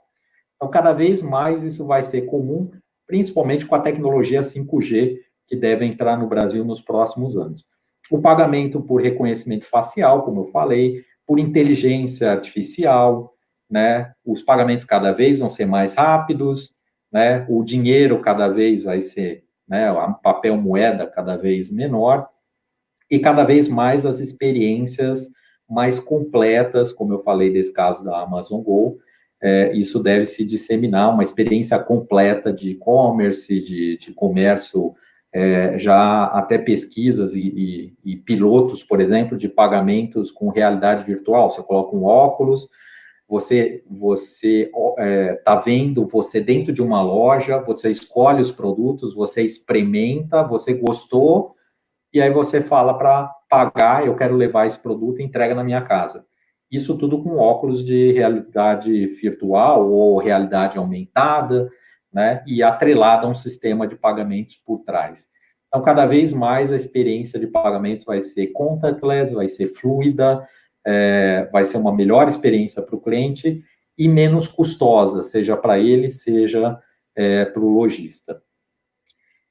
D: Então, cada vez mais isso vai ser comum, principalmente com a tecnologia 5G, que deve entrar no Brasil nos próximos anos. O pagamento por reconhecimento facial, como eu falei, por inteligência artificial, né? Os pagamentos cada vez vão ser mais rápidos, né? O dinheiro cada vez vai ser, né? A papel moeda cada vez menor, e cada vez mais as experiências mais completas, como eu falei desse caso da Amazon Go, isso deve se disseminar, uma experiência completa de e-commerce, de comércio, já até pesquisas e pilotos, por exemplo, de pagamentos com realidade virtual. Você coloca um óculos, você está vendo você dentro de uma loja, você escolhe os produtos, você experimenta, você gostou, e aí você fala para pagar, eu quero levar esse produto e entrega na minha casa. Isso tudo com óculos de realidade virtual ou realidade aumentada, né, e atrelado a um sistema de pagamentos por trás. Então, cada vez mais a experiência de pagamentos vai ser contactless, vai ser fluida, vai ser uma melhor experiência para o cliente e menos custosa, seja para ele, seja para o lojista.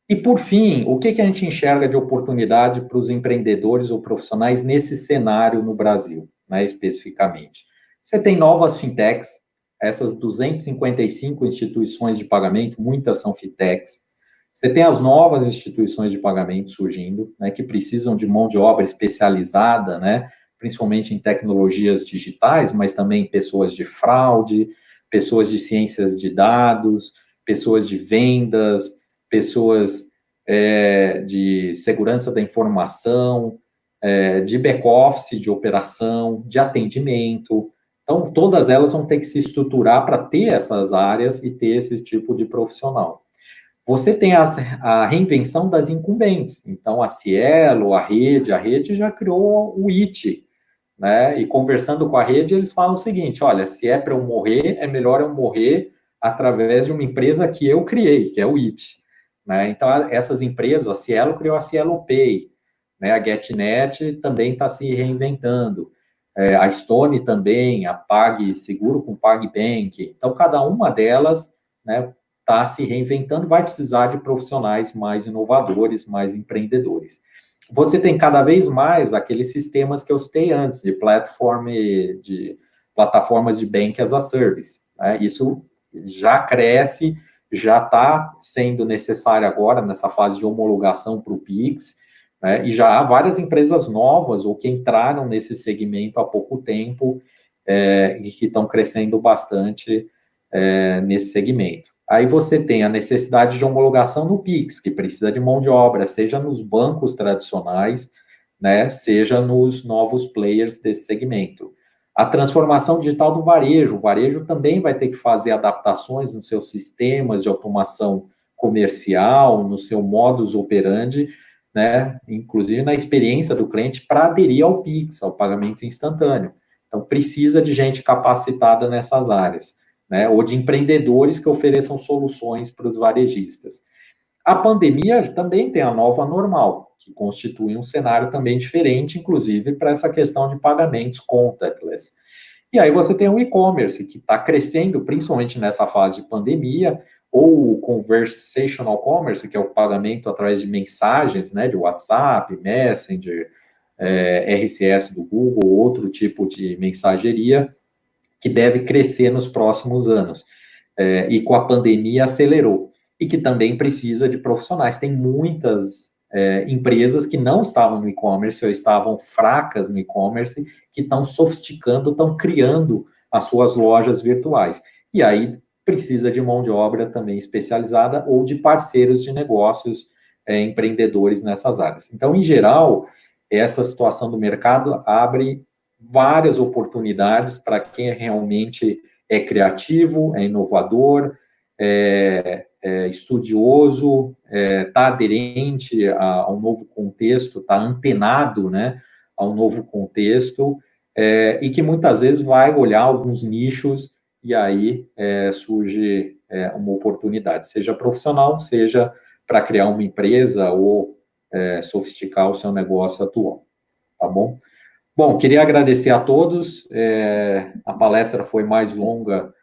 D: E, por fim, o que a gente enxerga de oportunidade para os empreendedores ou profissionais nesse cenário no Brasil, né, especificamente? Você tem novas fintechs, essas 255 instituições de pagamento, muitas são fintechs. Você tem as novas instituições de pagamento surgindo, né, que precisam de mão de obra especializada, né, principalmente em tecnologias digitais, mas também pessoas de fraude, pessoas de ciências de dados, pessoas de vendas, pessoas de segurança da informação, de back-office, de operação, de atendimento. Então, todas elas vão ter que se estruturar para ter essas áreas e ter esse tipo de profissional. Você tem a reinvenção das incumbentes. Então, a Cielo, a rede já criou o IT, né? E conversando com a rede, eles falam o seguinte: olha, se é para eu morrer, é melhor eu morrer através de uma empresa que eu criei, que é o IT. Né? Então, essas empresas, a Cielo criou a Cielo Pay, né? A GetNet também está se reinventando, a Stone também, a PagSeguro com PagBank. Então, cada uma delas, né, está se reinventando, vai precisar de profissionais mais inovadores, mais empreendedores. Você tem cada vez mais aqueles sistemas que eu citei antes, de plataformas de Bank as a Service. Né? Isso já cresce, já está sendo necessário agora, nessa fase de homologação para o Pix, né? E já há várias empresas novas ou que entraram nesse segmento há pouco tempo e que estão crescendo bastante nesse segmento. Aí você tem a necessidade de homologação no Pix, que precisa de mão de obra, seja nos bancos tradicionais, né, seja nos novos players desse segmento. A transformação digital do varejo. O varejo também vai ter que fazer adaptações nos seus sistemas de automação comercial, no seu modus operandi, né, inclusive na experiência do cliente para aderir ao Pix, ao pagamento instantâneo. Então, precisa de gente capacitada nessas áreas, né, ou de empreendedores que ofereçam soluções para os varejistas. A pandemia também tem a nova normal, que constitui um cenário também diferente, inclusive para essa questão de pagamentos contactless. E aí você tem o e-commerce, que está crescendo, principalmente nessa fase de pandemia, ou o conversational commerce, que é o pagamento através de mensagens, né, de WhatsApp, Messenger, RCS do Google, outro tipo de mensageria, que deve crescer nos próximos anos. E com a pandemia acelerou. E que também precisa de profissionais. Tem muitas empresas que não estavam no e-commerce ou estavam fracas no e-commerce, que estão sofisticando, estão criando as suas lojas virtuais. E aí precisa de mão de obra também especializada ou de parceiros de negócios, empreendedores nessas áreas. Então, em geral, essa situação do mercado abre várias oportunidades para quem realmente é criativo, é inovador, estudioso, está aderente ao novo contexto, está antenado, né, ao novo contexto, e que muitas vezes vai olhar alguns nichos e aí surge uma oportunidade, seja profissional, seja para criar uma empresa ou sofisticar o seu negócio atual, tá bom? Bom, queria agradecer a todos. A palestra foi mais longa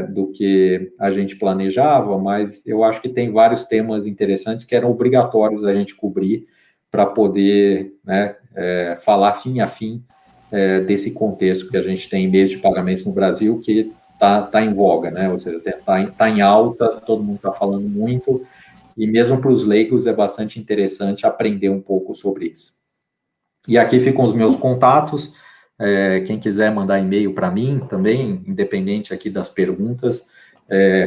D: do que a gente planejava, mas eu acho que tem vários temas interessantes que eram obrigatórios a gente cobrir para poder, né, falar fim a fim desse contexto que a gente tem em meios de pagamentos no Brasil, que está em voga, né? Ou seja, está em alta, todo mundo está falando muito, e mesmo para os leigos é bastante interessante aprender um pouco sobre isso. E aqui ficam os meus contatos, quem quiser mandar e-mail para mim também, independente aqui das perguntas,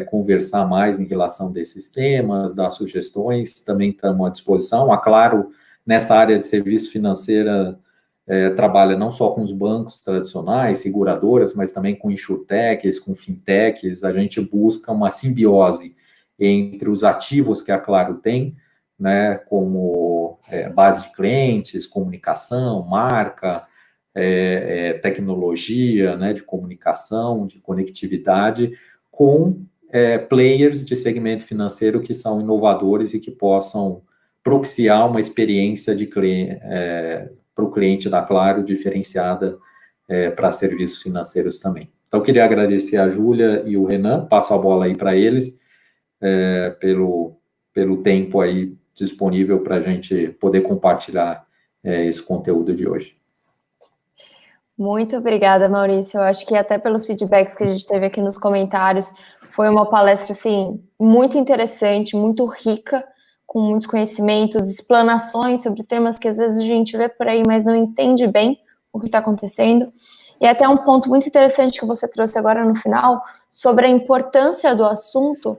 D: conversar mais em relação desses temas, dar sugestões, também estamos à disposição. A Claro, nessa área de serviço financeira, trabalha não só com os bancos tradicionais, seguradoras, mas também com insurtechs, com fintechs. A gente busca uma simbiose entre os ativos que a Claro tem, né, como base de clientes, comunicação, marca, tecnologia, né, de comunicação, de conectividade, com players de segmento financeiro que são inovadores e que possam propiciar uma experiência de para o cliente da Claro diferenciada para serviços financeiros também. Então, eu queria agradecer a Júlia e o Renan, passo a bola aí para eles, pelo tempo aí disponível para a gente poder compartilhar esse conteúdo de hoje.
A: Muito obrigada, Maurício. Eu acho que até pelos feedbacks que a gente teve aqui nos comentários, foi uma palestra, assim, muito interessante, muito rica, com muitos conhecimentos, explanações sobre temas que às vezes a gente vê por aí, mas não entende bem o que está acontecendo. E até um ponto muito interessante que você trouxe agora no final, sobre a importância do assunto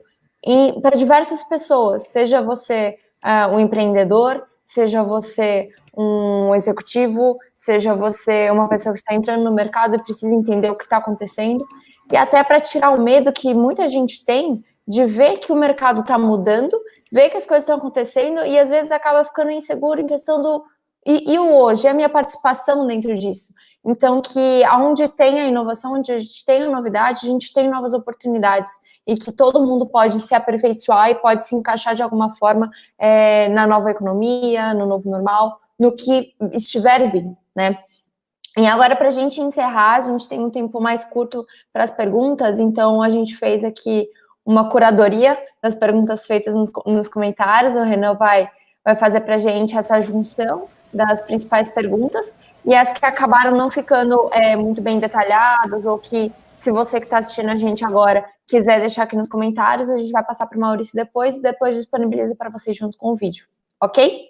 A: para diversas pessoas, seja você um empreendedor, seja você um executivo, seja você uma pessoa que está entrando no mercado e precisa entender o que está acontecendo, e até para tirar o medo que muita gente tem de ver que o mercado está mudando, ver que as coisas estão acontecendo e às vezes acaba ficando inseguro em questão do e o hoje, a minha participação dentro disso. Então, que onde tem a inovação, onde a gente tem a novidade, a gente tem novas oportunidades e que todo mundo pode se aperfeiçoar e pode se encaixar de alguma forma na nova economia, no novo normal, no que estiver vindo, né? E agora, para a gente encerrar, a gente tem um tempo mais curto para as perguntas, então a gente fez aqui uma curadoria das perguntas feitas nos comentários. O Renan vai fazer para a gente essa junção das principais perguntas e as que acabaram não ficando muito bem detalhadas, ou que, se você que está assistindo a gente agora quiser deixar aqui nos comentários, a gente vai passar para o Maurício depois, e depois disponibiliza para vocês junto com o vídeo, ok?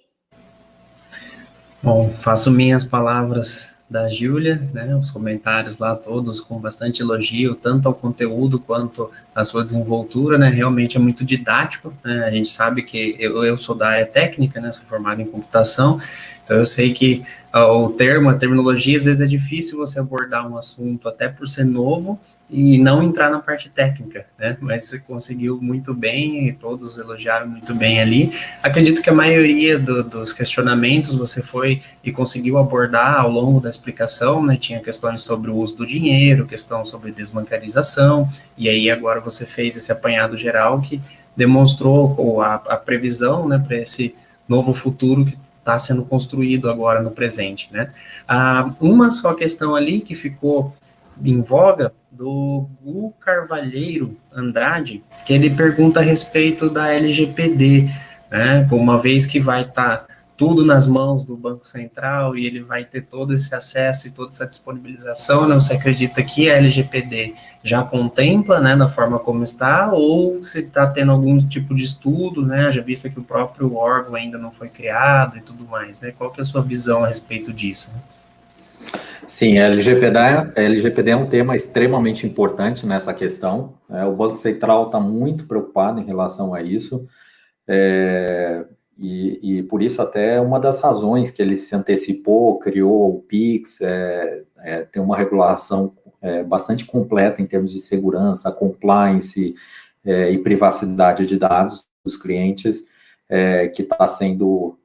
C: Bom, faço minhas palavras da Júlia, né, os comentários lá todos com bastante elogio, tanto ao conteúdo quanto à sua desenvoltura, né, realmente é muito didático, né, a gente sabe que eu sou da área técnica, né, sou formado em computação, então eu sei que a terminologia, às vezes é difícil você abordar um assunto, até por ser novo, e não entrar na parte técnica, né, mas você conseguiu muito bem, e todos elogiaram muito bem ali. Acredito que a maioria dos questionamentos você foi e conseguiu abordar ao longo da explicação, né, tinha questões sobre o uso do dinheiro, questão sobre desbancarização, e aí agora você fez esse apanhado geral que demonstrou a previsão, né, para esse novo futuro que está sendo construído agora no presente, né. Uma só questão ali que ficou em voga, do Gu Carvalheiro Andrade, que ele pergunta a respeito da LGPD, né, uma vez que vai estar tudo nas mãos do Banco Central e ele vai ter todo esse acesso e toda essa disponibilização, né, você acredita que a LGPD já contempla, né, da forma como está, ou se está tendo algum tipo de estudo, né, já vista que o próprio órgão ainda não foi criado e tudo mais, né, qual que é a sua visão a respeito disso, né?
D: Sim, a LGPD é um tema extremamente importante nessa questão. O Banco Central está muito preocupado em relação a isso, e por isso até uma das razões que ele se antecipou, criou o PIX, tem uma regulação bastante completa em termos de segurança, compliance e privacidade de dados dos clientes, que está sendo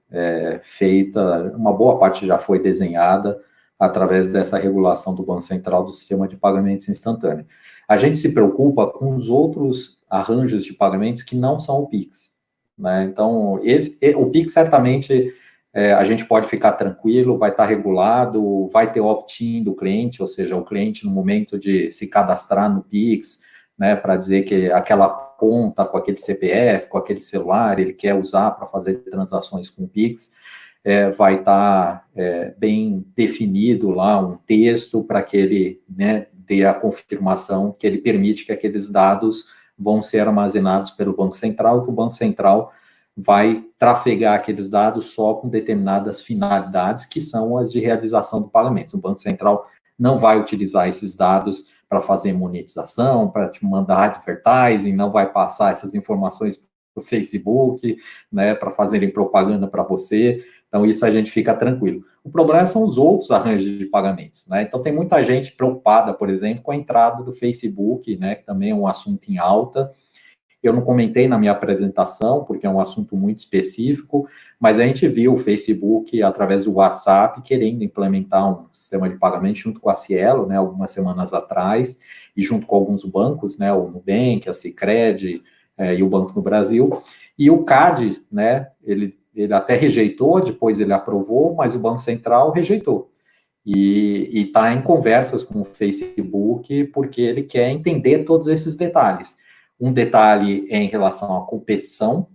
D: feita, uma boa parte já foi desenhada, através dessa regulação do Banco Central do sistema de pagamentos instantâneo. A gente se preocupa com os outros arranjos de pagamentos que não são o PIX, né? Então, o PIX certamente a gente pode ficar tranquilo, vai estar regulado, vai ter opt-in do cliente, ou seja, o cliente no momento de se cadastrar no Pix, né, para dizer que aquela conta com aquele CPF, com aquele celular, ele quer usar para fazer transações com o Pix, vai estar bem definido lá um texto para que ele, né, dê a confirmação que ele permite que aqueles dados vão ser armazenados pelo Banco Central, que o Banco Central vai trafegar aqueles dados só com determinadas finalidades, que são as de realização do pagamento. O Banco Central não vai utilizar esses dados para fazer monetização, para te mandar advertising, não vai passar essas informações para o Facebook, né, para fazerem propaganda para você. Então, isso a gente fica tranquilo. O problema são os outros arranjos de pagamentos, né? Então, tem muita gente preocupada, por exemplo, com a entrada do Facebook, né, que também é um assunto em alta. Eu não comentei na minha apresentação, porque é um assunto muito específico, mas a gente viu o Facebook, através do WhatsApp, querendo implementar um sistema de pagamento junto com a Cielo, né, algumas semanas atrás, e junto com alguns bancos, né, o Nubank, a Sicredi e o Banco do Brasil. E o CADE, né, ele até rejeitou, depois ele aprovou, mas o Banco Central rejeitou. E está em conversas com o Facebook, porque ele quer entender todos esses detalhes. Um detalhe é em relação à competição,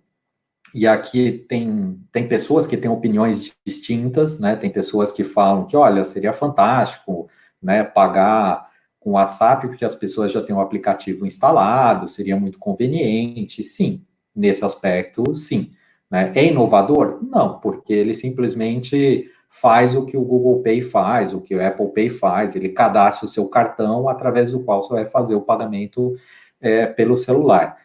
D: e aqui tem pessoas que têm opiniões distintas, né? Tem pessoas que falam que, olha, seria fantástico, né, pagar com o WhatsApp, porque as pessoas já têm o aplicativo instalado, seria muito conveniente. Sim, nesse aspecto, sim. Né? É inovador? Não, porque ele simplesmente faz o que o Google Pay faz, o que o Apple Pay faz, ele cadastra o seu cartão através do qual você vai fazer o pagamento pelo celular.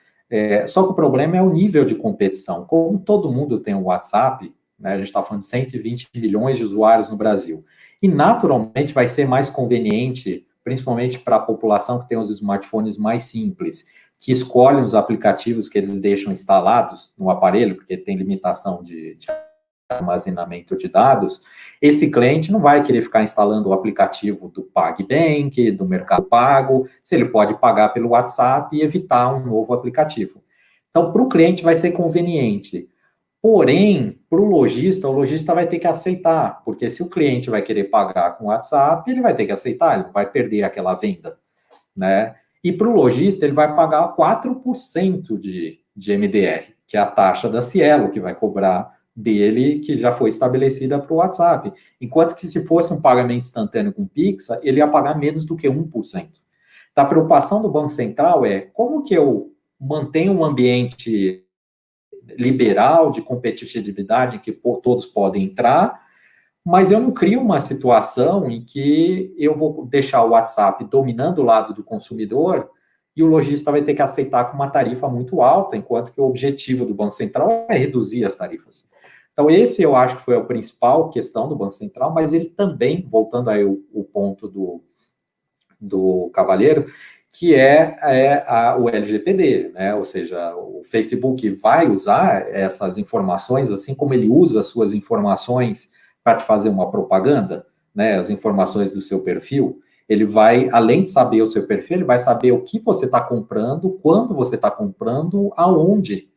D: Só que o problema é o nível de competição. Como todo mundo tem o WhatsApp, né, a gente está falando de 120 milhões de usuários no Brasil, e naturalmente vai ser mais conveniente, principalmente para a população que tem os smartphones mais simples, que escolhem os aplicativos que eles deixam instalados no aparelho, porque tem limitação de armazenamento de dados. Esse cliente não vai querer ficar instalando o aplicativo do PagBank, do Mercado Pago, se ele pode pagar pelo WhatsApp e evitar um novo aplicativo. Então, para o cliente vai ser conveniente. Porém, para o lojista vai ter que aceitar, porque se o cliente vai querer pagar com o WhatsApp, ele vai ter que aceitar, ele não vai perder aquela venda, né? E para o lojista, ele vai pagar 4% de MDR, que é a taxa da Cielo, que vai cobrar dele, que já foi estabelecida para o WhatsApp. Enquanto que se fosse um pagamento instantâneo com Pix, ele ia pagar menos do que 1%. Então, a preocupação do Banco Central é como que eu mantenho um ambiente liberal, de competitividade, em que todos podem entrar, mas eu não crio uma situação em que eu vou deixar o WhatsApp dominando o lado do consumidor e o lojista vai ter que aceitar com uma tarifa muito alta, enquanto que o objetivo do Banco Central é reduzir as tarifas. Então, esse eu acho que foi a principal questão do Banco Central, mas ele também, voltando aí o ponto do Cavalheiro, que o LGPD, né? Ou seja, o Facebook vai usar essas informações, assim como ele usa as suas informações para te fazer uma propaganda, né? As informações do seu perfil, ele vai, além de saber o seu perfil, ele vai saber o que você está comprando, quando você está comprando, aonde,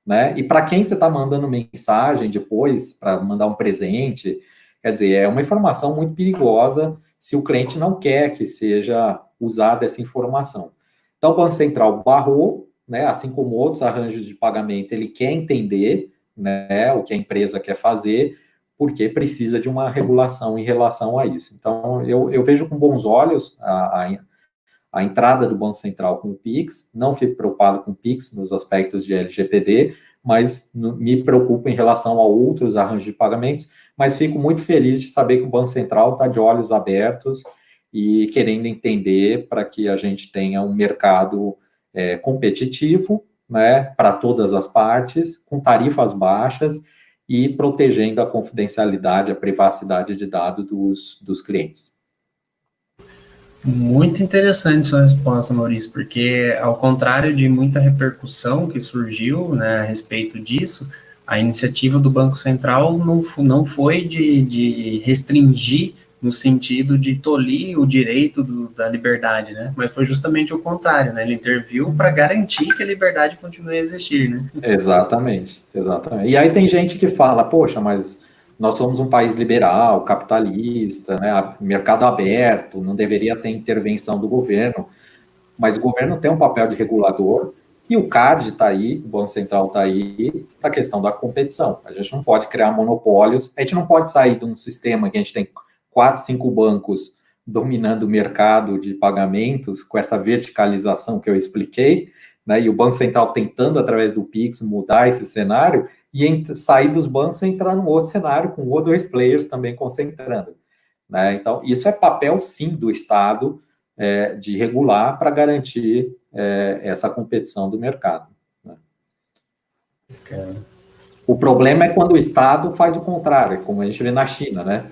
D: né? E para quem você está mandando mensagem depois, para mandar um presente. Quer dizer, é uma informação muito perigosa se o cliente não quer que seja usada essa informação. Então, o Banco Central barrou, né, assim como outros arranjos de pagamento, ele quer entender, né, o que a empresa quer fazer, porque precisa de uma regulação em relação a isso. Então, eu vejo com bons olhos a entrada do Banco Central com o Pix, não fico preocupado com o Pix nos aspectos de LGPD, mas me preocupo em relação a outros arranjos de pagamentos, mas fico muito feliz de saber que o Banco Central está de olhos abertos e querendo entender para que a gente tenha um mercado competitivo, né, para todas as partes, com tarifas baixas e protegendo a confidencialidade, a privacidade de dados dos clientes.
C: Muito interessante sua resposta, Maurício, porque ao contrário de muita repercussão que surgiu, né, a respeito disso, a iniciativa do Banco Central não foi de restringir no sentido de tolir o direito da liberdade, né? Mas foi justamente o contrário, né? Ele interviu para garantir que a liberdade continue a existir, né?
D: Exatamente. E aí tem gente que fala, poxa, mas nós somos um país liberal, capitalista, né, mercado aberto, não deveria ter intervenção do governo, mas o governo tem um papel de regulador, e o CAD está aí, o Banco Central está aí, para a questão da competição. A gente não pode criar monopólios, a gente não pode sair de um sistema que a gente tem 4, 5 bancos dominando o mercado de pagamentos, com essa verticalização que eu expliquei, né, e o Banco Central tentando, através do PIX, mudar esse cenário, e sair dos bancos e entrar num outro cenário, com outros 2 players também concentrando. Né? Então, isso é papel, sim, do Estado, de regular para garantir essa competição do mercado. Né? O problema é quando o Estado faz o contrário, como a gente vê na China, né?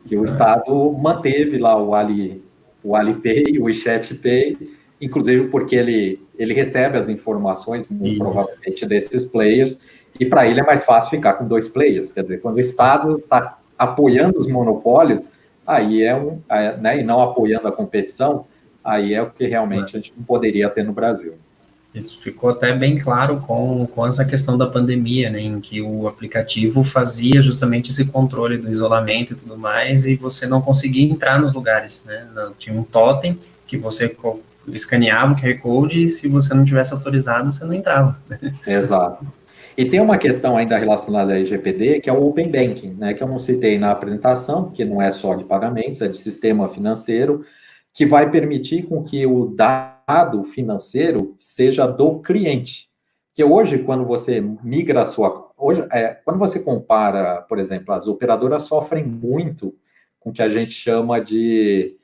D: Que o Estado manteve lá o Alipay, o WeChat Pay, inclusive porque ele recebe as informações, muito provavelmente, desses players, e para ele é mais fácil ficar com 2 players. Quer dizer, quando o Estado está apoiando os monopólios, aí né, e não apoiando a competição, aí é o que realmente a gente não poderia ter no Brasil.
C: Isso ficou até bem claro com essa questão da pandemia, né, em que o aplicativo fazia justamente esse controle do isolamento e tudo mais, e você não conseguia entrar nos lugares, né, tinha um totem que você escaneava o QR Code, e se você não tivesse autorizado, você não entrava.
D: Exato. E tem uma questão ainda relacionada à LGPD, que é o Open Banking, né, que eu não citei na apresentação, que não é só de pagamentos, é de sistema financeiro, que vai permitir com que o dado financeiro seja do cliente. Que hoje, quando você migra a sua... quando você compara, por exemplo, as operadoras sofrem muito com o que a gente chama de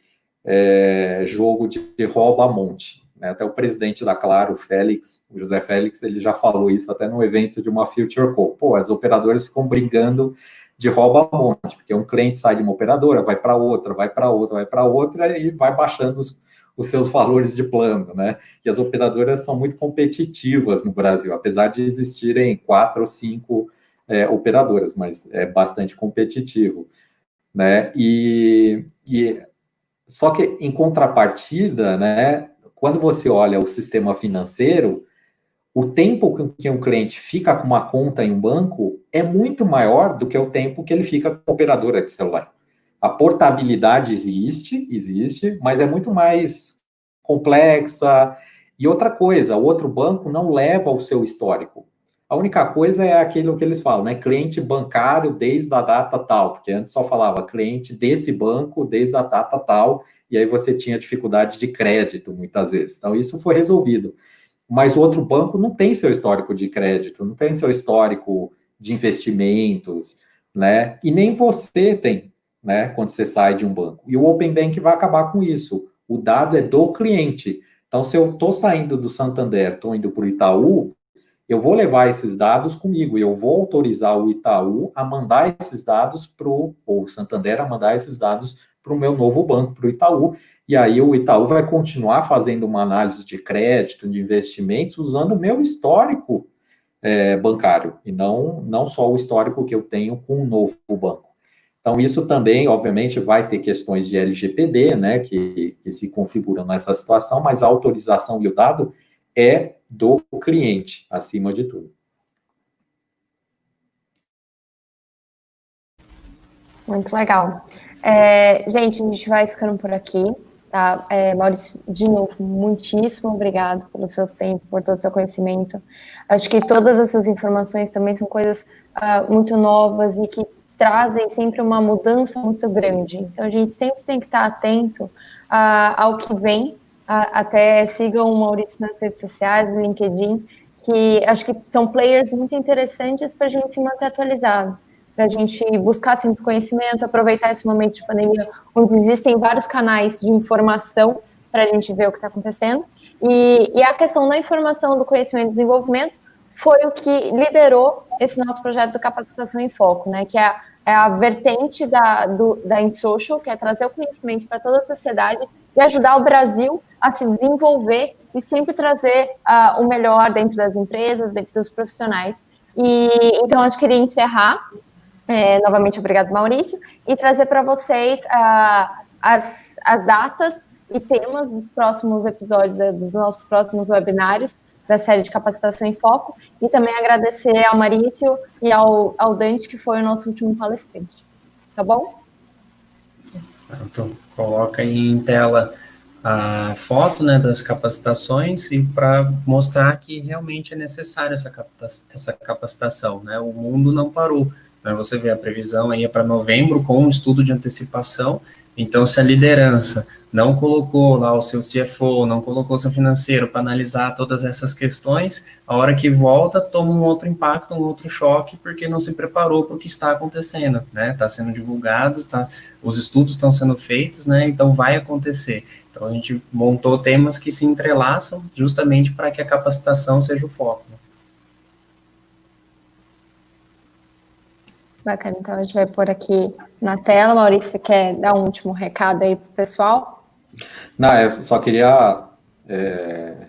D: jogo de rouba-monte. Né? Até o presidente da Claro, o José Félix, ele já falou isso até no evento de uma Future Call. Pô, as operadoras ficam brigando de rouba-monte, porque um cliente sai de uma operadora, vai para outra, vai para outra, vai para outra, e vai baixando os seus valores de plano, né? E as operadoras são muito competitivas no Brasil, apesar de existirem 4 ou 5 operadoras, mas é bastante competitivo, né? Só que, em contrapartida, né, quando você olha o sistema financeiro, o tempo que um cliente fica com uma conta em um banco é muito maior do que o tempo que ele fica com a operadora de celular. A portabilidade existe, mas é muito mais complexa. E outra coisa, o outro banco não leva o seu histórico. A única coisa é aquilo que eles falam, né? Cliente bancário desde a data tal, porque antes só falava cliente desse banco desde a data tal, e aí você tinha dificuldade de crédito muitas vezes. Então, isso foi resolvido. Mas o outro banco não tem seu histórico de crédito, não tem seu histórico de investimentos, né? E nem você tem, né? Quando você sai de um banco. E o Open Bank vai acabar com isso. O dado é do cliente. Então, se eu estou saindo do Santander, estou indo para o Itaú, eu vou levar esses dados comigo, e eu vou autorizar o Itaú a mandar esses dados ou o Santander a mandar esses dados para o meu novo banco, para o Itaú, e aí o Itaú vai continuar fazendo uma análise de crédito, de investimentos, usando o meu histórico bancário, e não só o histórico que eu tenho com o novo banco. Então, isso também, obviamente, vai ter questões de LGPD, né, que se configuram nessa situação, mas a autorização e o dado é do cliente, acima de tudo.
A: Muito legal. Gente, a gente vai ficando por aqui, tá? Maurício, de novo, muitíssimo obrigado pelo seu tempo, por todo o seu conhecimento. Acho que todas essas informações também são coisas muito novas e que trazem sempre uma mudança muito grande. Então, a gente sempre tem que estar atento ao que vem. Até sigam o Maurício nas redes sociais, no LinkedIn, que acho que são players muito interessantes para a gente se manter atualizado, para a gente buscar sempre conhecimento, aproveitar esse momento de pandemia, onde existem vários canais de informação para a gente ver o que está acontecendo. E a questão da informação, do conhecimento e desenvolvimento foi o que liderou esse nosso projeto do Capacitação em Foco, né? Que é a vertente da InSocial, que é trazer o conhecimento para toda a sociedade e ajudar o Brasil a se desenvolver e sempre trazer o melhor dentro das empresas, dentro dos profissionais. Então, eu queria encerrar, novamente, obrigado, Maurício, e trazer para vocês as datas e temas dos próximos episódios, dos nossos próximos webinários, da série de capacitação em foco, e também agradecer ao Maurício e ao Dante, que foi o nosso último palestrante. Tá bom?
C: Então, coloca aí em tela a foto, né, das capacitações e para mostrar que realmente é necessário essa capacitação, né, o mundo não parou, né, você vê a previsão aí é para novembro com um estudo de antecipação, então se a liderança não colocou lá o seu CFO, não colocou o seu financeiro para analisar todas essas questões, a hora que volta toma um outro impacto, um outro choque, porque não se preparou para o que está acontecendo, né, está sendo divulgado, os estudos estão sendo feitos, né, então vai acontecer. Então, a gente montou temas que se entrelaçam justamente para que a capacitação seja o foco.
A: Bacana, então a gente vai pôr aqui na tela. Maurício, você quer dar um último recado aí para o pessoal?
D: Não, eu só queria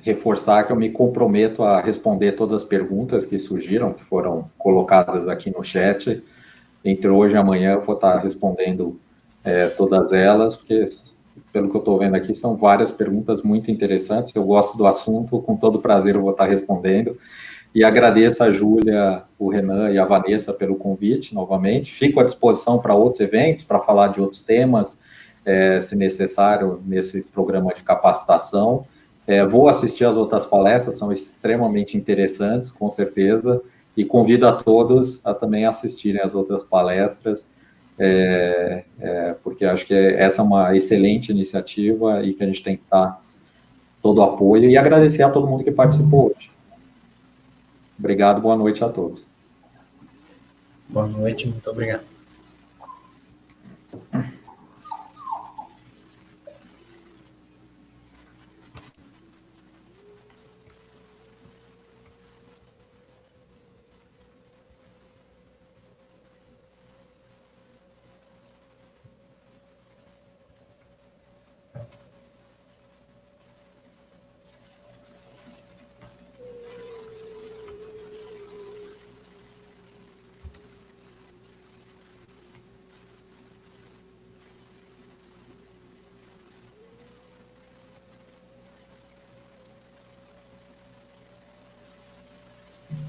D: reforçar que eu me comprometo a responder todas as perguntas que surgiram, que foram colocadas aqui no chat. Entre hoje e amanhã eu vou estar respondendo todas elas, porque, pelo que eu estou vendo aqui, são várias perguntas muito interessantes. Eu gosto do assunto, com todo prazer eu vou estar respondendo. E agradeço a Júlia, o Renan e a Vanessa pelo convite, novamente. Fico à disposição para outros eventos, para falar de outros temas, se necessário, nesse programa de capacitação. Vou assistir às outras palestras, são extremamente interessantes, com certeza, e convido a todos a também assistirem às outras palestras, porque acho que essa é uma excelente iniciativa e que a gente tem que dar todo o apoio, e agradecer a todo mundo que participou hoje. Obrigado, boa noite a todos.
C: Boa noite, muito obrigado.